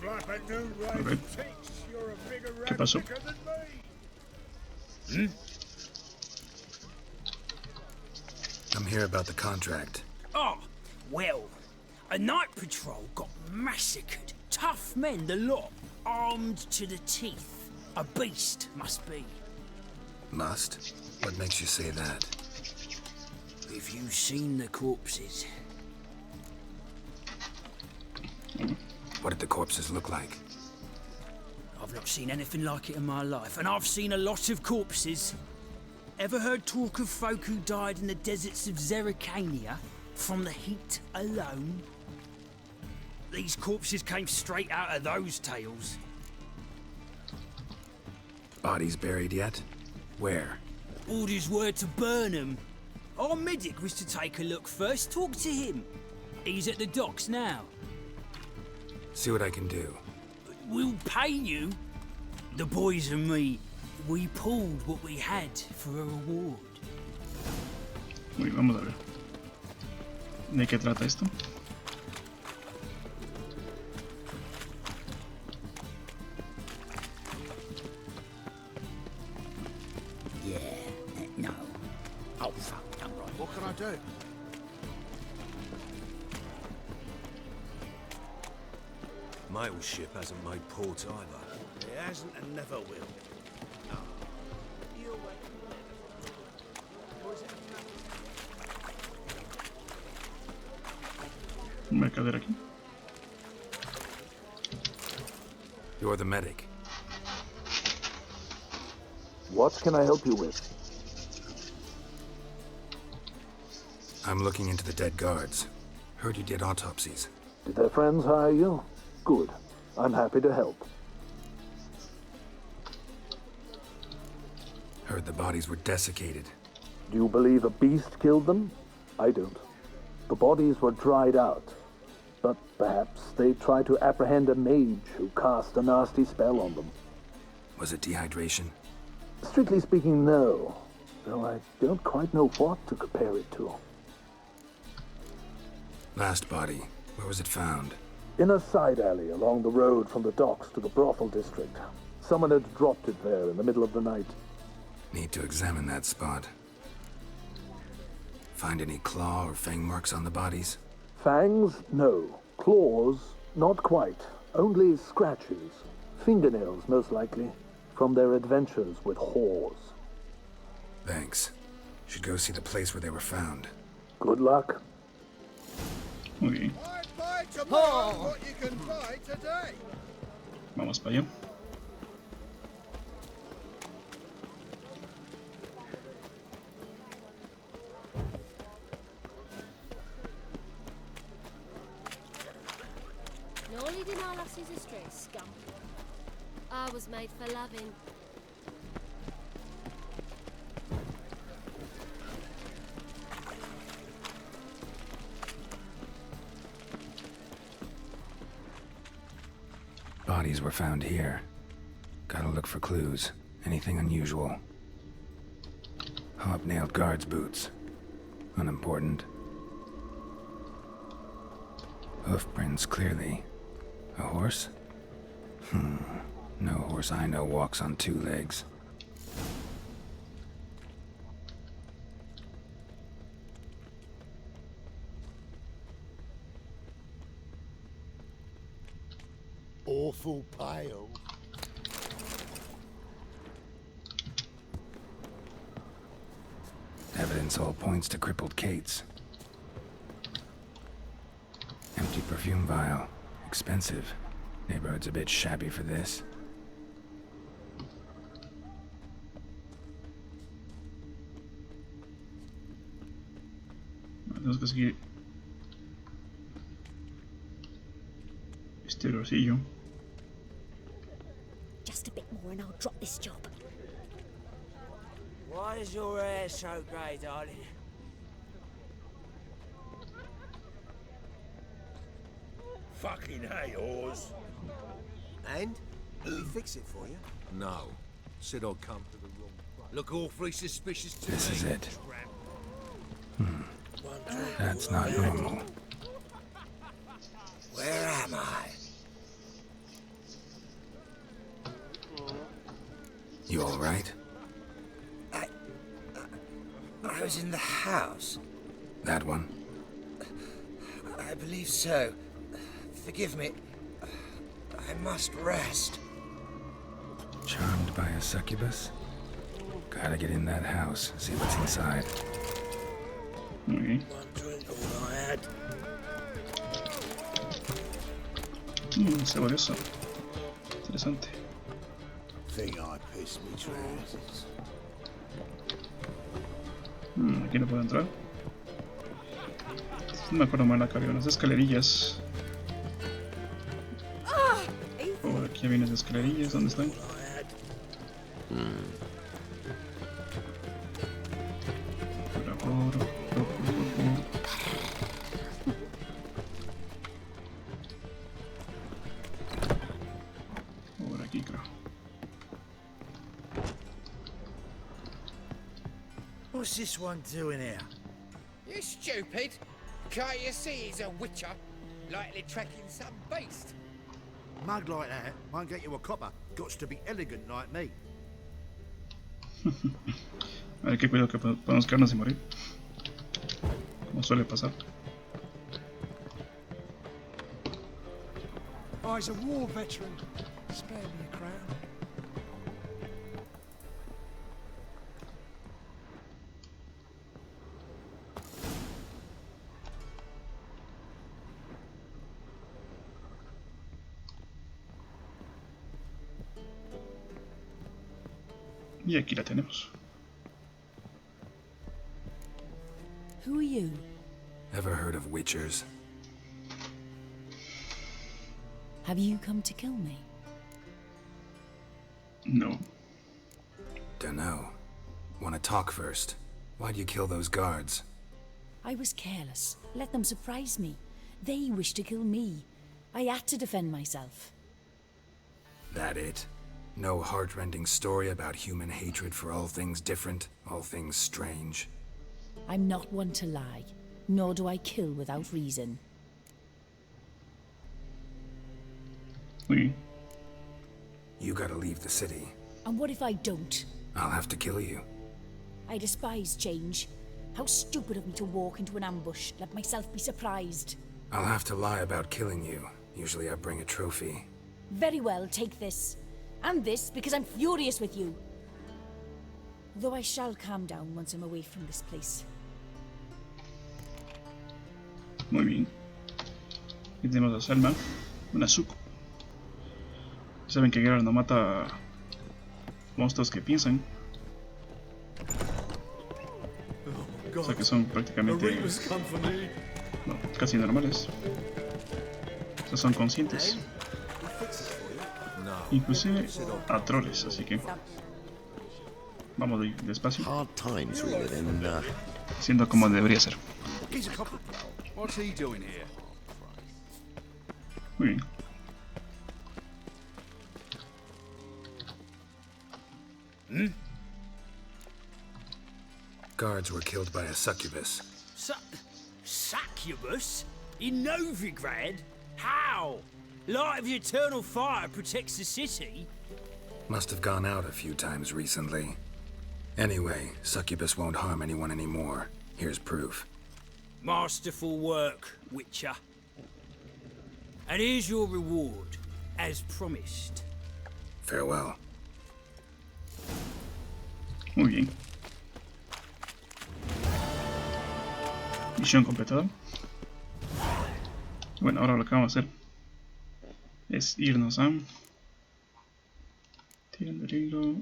[SPEAKER 1] Ok. ¿Qué pasó?
[SPEAKER 5] I'm here about the contract.
[SPEAKER 9] Oh, well, a night patrol got massacred. Tough men, the lot, armed to the teeth. A beast, must be.
[SPEAKER 5] Must? What makes you say that?
[SPEAKER 9] Have you seen the corpses?
[SPEAKER 5] What did the corpses look like?
[SPEAKER 9] I've not seen anything like it in my life, and I've seen a lot of corpses. Ever heard talk of folk who died in the deserts of Zerrikania from the heat alone? These corpses came straight out of those tales.
[SPEAKER 5] Bodies buried yet? Where?
[SPEAKER 9] Orders were to burn them. Our medic was to take a look first, talk to him. He's at the docks now.
[SPEAKER 5] See what I can do.
[SPEAKER 9] We'll pay you. The boys and me, we pulled what we had for a reward.
[SPEAKER 1] Uy, vamos a ver. ¿De qué trata esto?
[SPEAKER 9] No. Oh, fuck, I'm right.
[SPEAKER 16] What can I do?
[SPEAKER 10] Mail ship hasn't made port either.
[SPEAKER 16] It hasn't and never will.
[SPEAKER 1] Un mercader aquí.
[SPEAKER 5] You're the medic.
[SPEAKER 23] What can I help you with?
[SPEAKER 5] I'm looking into the dead guards. Heard you did autopsies.
[SPEAKER 23] Did their friends hire you? Good. I'm happy to help.
[SPEAKER 5] Heard the bodies were desiccated.
[SPEAKER 23] Do you believe a beast killed them? I don't. The bodies were dried out. But perhaps they tried to apprehend a mage who cast a nasty spell on them.
[SPEAKER 5] Was it dehydration?
[SPEAKER 23] Strictly speaking, no. Though I don't quite know what to compare it to.
[SPEAKER 5] Last body. Where was it found?
[SPEAKER 23] In a side alley along the road from the docks to the brothel district. Someone had dropped it there in the middle of the night.
[SPEAKER 5] Need to examine that spot. Find any claw or fang marks on the bodies?
[SPEAKER 23] Fangs? No. Claws? Not quite. Only scratches. Fingernails, most likely. From their adventures with whores.
[SPEAKER 5] Thanks. Should go see the place where they were found.
[SPEAKER 23] Good luck.
[SPEAKER 1] Ok.
[SPEAKER 16] Buy tomorrow what you can buy today.
[SPEAKER 1] Vamos para allá.
[SPEAKER 21] No leading our lasses astray, scum. I was made for loving.
[SPEAKER 5] Bodies were found here. Gotta look for clues. Anything unusual. Hobnailed guards' boots. Unimportant. Hoof prints, clearly. A horse? No horse I know walks on two legs.
[SPEAKER 16] Awful pale.
[SPEAKER 5] Evidence all points to crippled Kate's. Empty perfume vial. Expensive. Neighborhood's a bit shabby for this.
[SPEAKER 1] Tenemos que seguir este rosillo.
[SPEAKER 21] Just a bit more and I'll drop this job.
[SPEAKER 8] Why is your hair so grey, darling?
[SPEAKER 16] Fucking hey, Oz.
[SPEAKER 10] And? Did he fix it for you? No. Said I'd come to the wrong place. Look awfully suspicious to me.
[SPEAKER 5] This is it. That's not normal.
[SPEAKER 8] Where am I?
[SPEAKER 5] You all right?
[SPEAKER 20] I was in the house.
[SPEAKER 5] That one?
[SPEAKER 20] I believe so. Forgive me. I must rest.
[SPEAKER 5] Charmed by a succubus? Gotta get in that house, see what's inside.
[SPEAKER 1] Okay.
[SPEAKER 20] One drink all I had.
[SPEAKER 1] Saborioso. Interesante.
[SPEAKER 2] Think I pissed me trousers.
[SPEAKER 1] Aquí no puedo entrar. No me acuerdo mal, acá había unas escalerillas. Por aquí había unas escalerillas, ¿dónde están? Por aquí creo.
[SPEAKER 2] What's this one doing here?
[SPEAKER 19] You stupid! Can't you see he's a witcher? Likely tracking some beast.
[SPEAKER 2] Mug like that won't get you a copper. Gots to be elegant like me.
[SPEAKER 1] A ver qué cuidado que podemos quedarnos sin morir. Como suele pasar.
[SPEAKER 20] I was a war veteran. Spare me a crown.
[SPEAKER 1] Y aquí la tenemos.
[SPEAKER 6] Who are you?
[SPEAKER 5] Ever heard of witchers?
[SPEAKER 6] Have you come to kill me?
[SPEAKER 1] No.
[SPEAKER 5] Dunno. Wanna talk first? Why'd you kill those guards?
[SPEAKER 6] I was careless. Let them surprise me. They wished to kill me. I had to defend myself.
[SPEAKER 5] That it? No heart-rending story about human hatred for all things different, all things strange?
[SPEAKER 6] I'm not one to lie, nor do I kill without reason.
[SPEAKER 1] Oui.
[SPEAKER 5] You gotta leave the city.
[SPEAKER 6] And what if I don't?
[SPEAKER 5] I'll have to kill you.
[SPEAKER 6] I despise change. How stupid of me to walk into an ambush, let myself be surprised.
[SPEAKER 5] I'll have to lie about killing you. Usually I bring a trophy.
[SPEAKER 6] Very well, take this. And this, because I'm furious with you. Though I shall calm down once I'm away from this place.
[SPEAKER 1] Muy bien. Aquí tenemos a Selma, una suco. Saben que Keira no mata monstruos que piensan. O sea que son prácticamente no, casi normales. O sea, son conscientes. Inclusive a troles, así que vamos despacio. Siendo como debería ser. Muy bien.
[SPEAKER 5] Guards were killed by a succubus.
[SPEAKER 9] Succubus? In Novigrad? How? Light of the eternal fire protects the city?
[SPEAKER 5] Must have gone out a few times recently. Anyway, succubus won't harm anyone anymore. Here's proof.
[SPEAKER 9] Masterful work, Witcher. And here's your reward, as promised.
[SPEAKER 5] Farewell.
[SPEAKER 1] Muy bien. Misión completada. Bueno, ahora lo que vamos a hacer es irnos a... Tirando el hilo.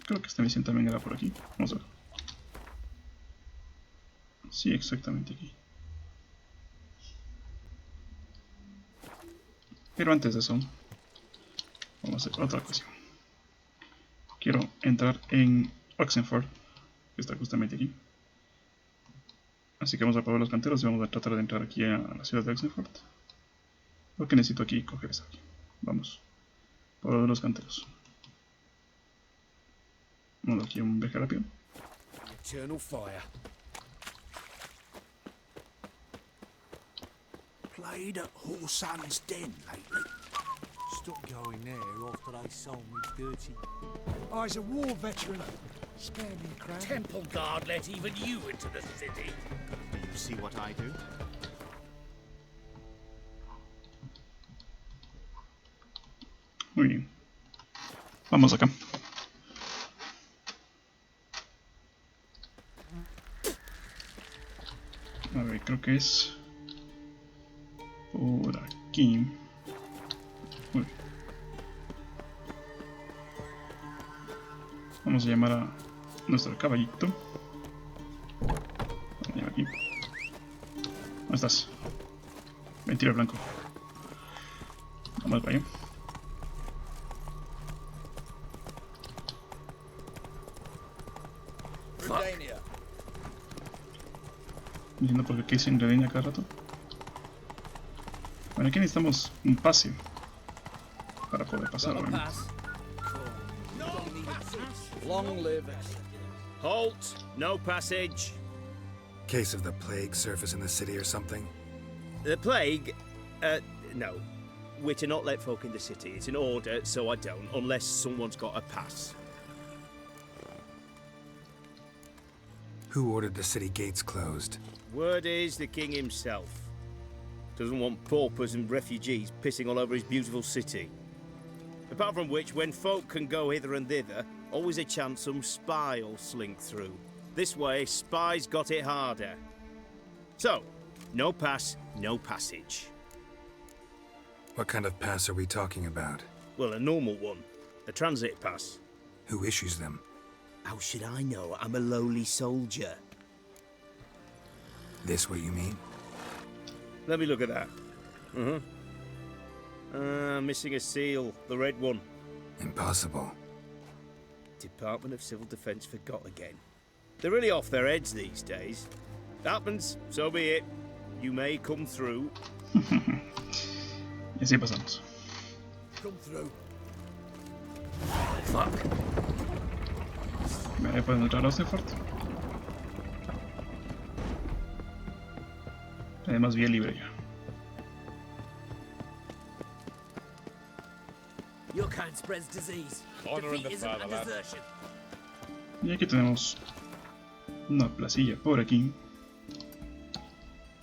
[SPEAKER 1] Creo que esta misión también era por aquí. Vamos a ver. Sí, exactamente aquí. Pero antes de eso, vamos a hacer otra cosa. Quiero entrar en Oxenford, que está justamente aquí. Así que vamos a apagar los canteros y vamos a tratar de entrar aquí a la ciudad de Oxenford. Lo que necesito aquí coger es aquí. Vamos. Por los canteros. Vamos aquí a un viaje rápido.
[SPEAKER 2] Eternal fire. Played at Horsan's Den lately.
[SPEAKER 22] stopped going there after they sold me dirty.
[SPEAKER 20] I's a war veteran. Spare me a crown.
[SPEAKER 9] Temple guard let even you into the city.
[SPEAKER 22] Do you see what I do?
[SPEAKER 1] Muy bien. Vamos acá. A ver, creo que es por aquí. Uy. Vamos a llamar a nuestro caballito. Vamos a llamar aquí. ¿Dónde estás? Mentira blanco. Vamos para allá. Entiendo por qué dicen Redenia cada rato. Bueno, aquí necesitamos un pase para poder pasar.
[SPEAKER 15] Long live it. Halt! No passage.
[SPEAKER 5] Case of the plague surface in the city or something?
[SPEAKER 15] The plague? No. We're to not let folk in the city. It's an order, so I don't, unless someone's got a pass.
[SPEAKER 5] Who ordered the city gates closed?
[SPEAKER 15] Word is the king himself. Doesn't want paupers and refugees pissing all over his beautiful city. Apart from which, when folk can go hither and thither, always a chance some spy will slink through. This way, spies got it harder. So, no pass, no passage.
[SPEAKER 5] What kind of pass are we talking about?
[SPEAKER 15] Well, a normal one. A transit pass.
[SPEAKER 5] Who issues them?
[SPEAKER 15] How should I know? I'm a lowly soldier.
[SPEAKER 5] This what you mean?
[SPEAKER 15] Let me look at that. Missing a seal. The red one.
[SPEAKER 5] Impossible.
[SPEAKER 15] Department of Civil Defense forgot again. They're really off their heads these days. Happens, so be it. You may come through.
[SPEAKER 1] Y así pasamos.
[SPEAKER 15] Come through.
[SPEAKER 1] Fuck. ¿Me pueden entrar a Oxford? Además, vía libre ya.
[SPEAKER 9] Your kind spreads disease. Defeat isn't a desertion.
[SPEAKER 1] Y aquí tenemos una placilla por aquí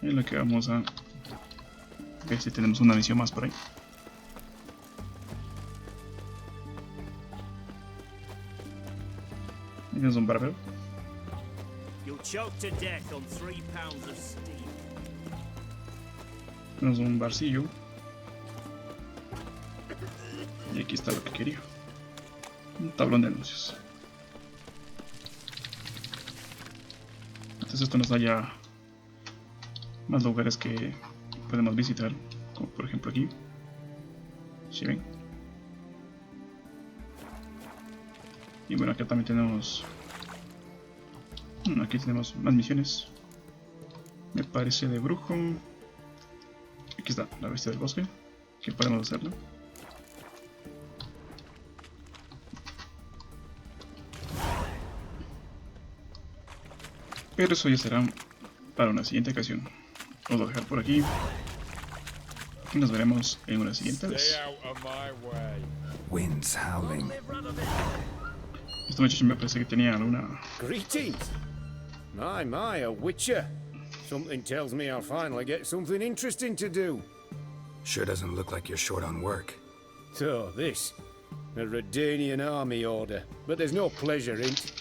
[SPEAKER 1] en la que vamos a ver si tenemos una misión más por ahí. Tenemos un barbero.
[SPEAKER 15] You'll choke to death on 3 pounds of steam.
[SPEAKER 1] Tenemos un barcillo. Y aquí está lo que quería. Un tablón de anuncios. Entonces esto nos da ya más lugares que podemos visitar. Como por ejemplo aquí. ¿Sí ven? Y bueno, acá también tenemos... Aquí tenemos más misiones. Me parece de brujo. Aquí está, la bestia del bosque. Que podemos hacerlo. Pero eso ya será para una siguiente ocasión. Os voy a dejar por aquí. Y nos veremos en una siguiente vez.
[SPEAKER 5] Winds howling.
[SPEAKER 1] Este muchacho me parece que tenía alguna...
[SPEAKER 14] Greetings! My, a witcher. Something tells me I'll finally get something interesting to do.
[SPEAKER 5] Sure doesn't look like you're short on work.
[SPEAKER 14] So, this. A Redanian army order. But there's no pleasure in it.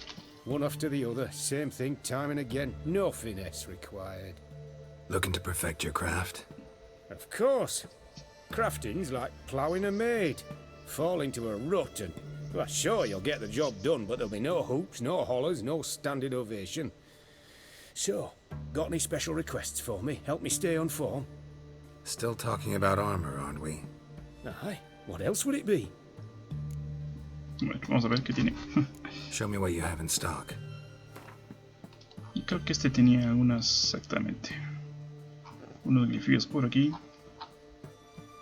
[SPEAKER 14] One after the other, same thing time and again. No finesse required.
[SPEAKER 5] Looking to perfect your craft?
[SPEAKER 14] Of course. Crafting's like ploughing a maid. Fall into a rut and... Well, sure, you'll get the job done, but there'll be no hoops, no hollers, no standing ovation. So, got any special requests for me? Help me stay on form?
[SPEAKER 5] Still talking about armor, aren't we?
[SPEAKER 14] Aye, what else would it be?
[SPEAKER 1] Bueno, vamos a ver qué tiene.
[SPEAKER 5] Show me what you have in stock.
[SPEAKER 1] Y creo que este tenía algunas exactamente. Unos glifillos por aquí.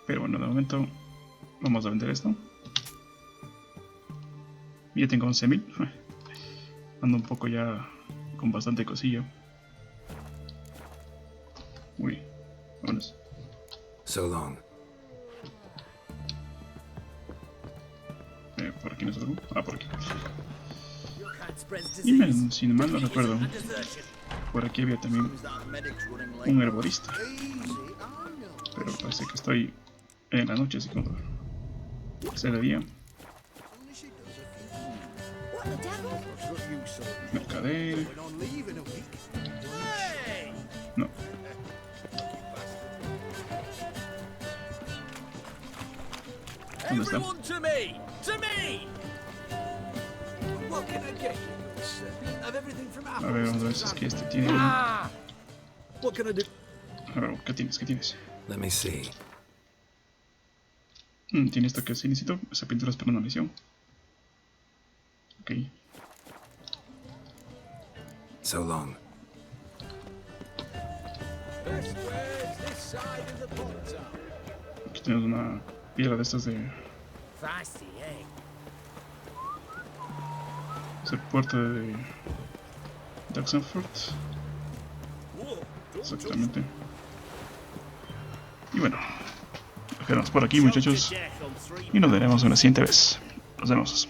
[SPEAKER 1] Pero bueno, de momento vamos a vender esto. Ya tengo 11.000. Ando un poco ya con bastante cosilla. Uy, vámonos.
[SPEAKER 5] So long.
[SPEAKER 1] aquí no es algo. Ah, por aquí. Y si mal no recuerdo, por aquí había también un herborista. Pero parece que estoy en la noche, así como sea de día. Mercader. No. ¿Dónde está? A ver, vamos a ver si es que este tiene... A ver, ¿qué tienes? ¿Qué tienes?
[SPEAKER 3] Let me see.
[SPEAKER 1] Tiene esto que sí necesito. Esa pintura es para una misión. Ok.
[SPEAKER 3] So long.
[SPEAKER 1] Aquí tenemos una piedra de estas de... Es el puerto de Daxenford. Exactamente. Y bueno, lo quedamos por aquí, muchachos. Y nos veremos una siguiente vez. Nos vemos.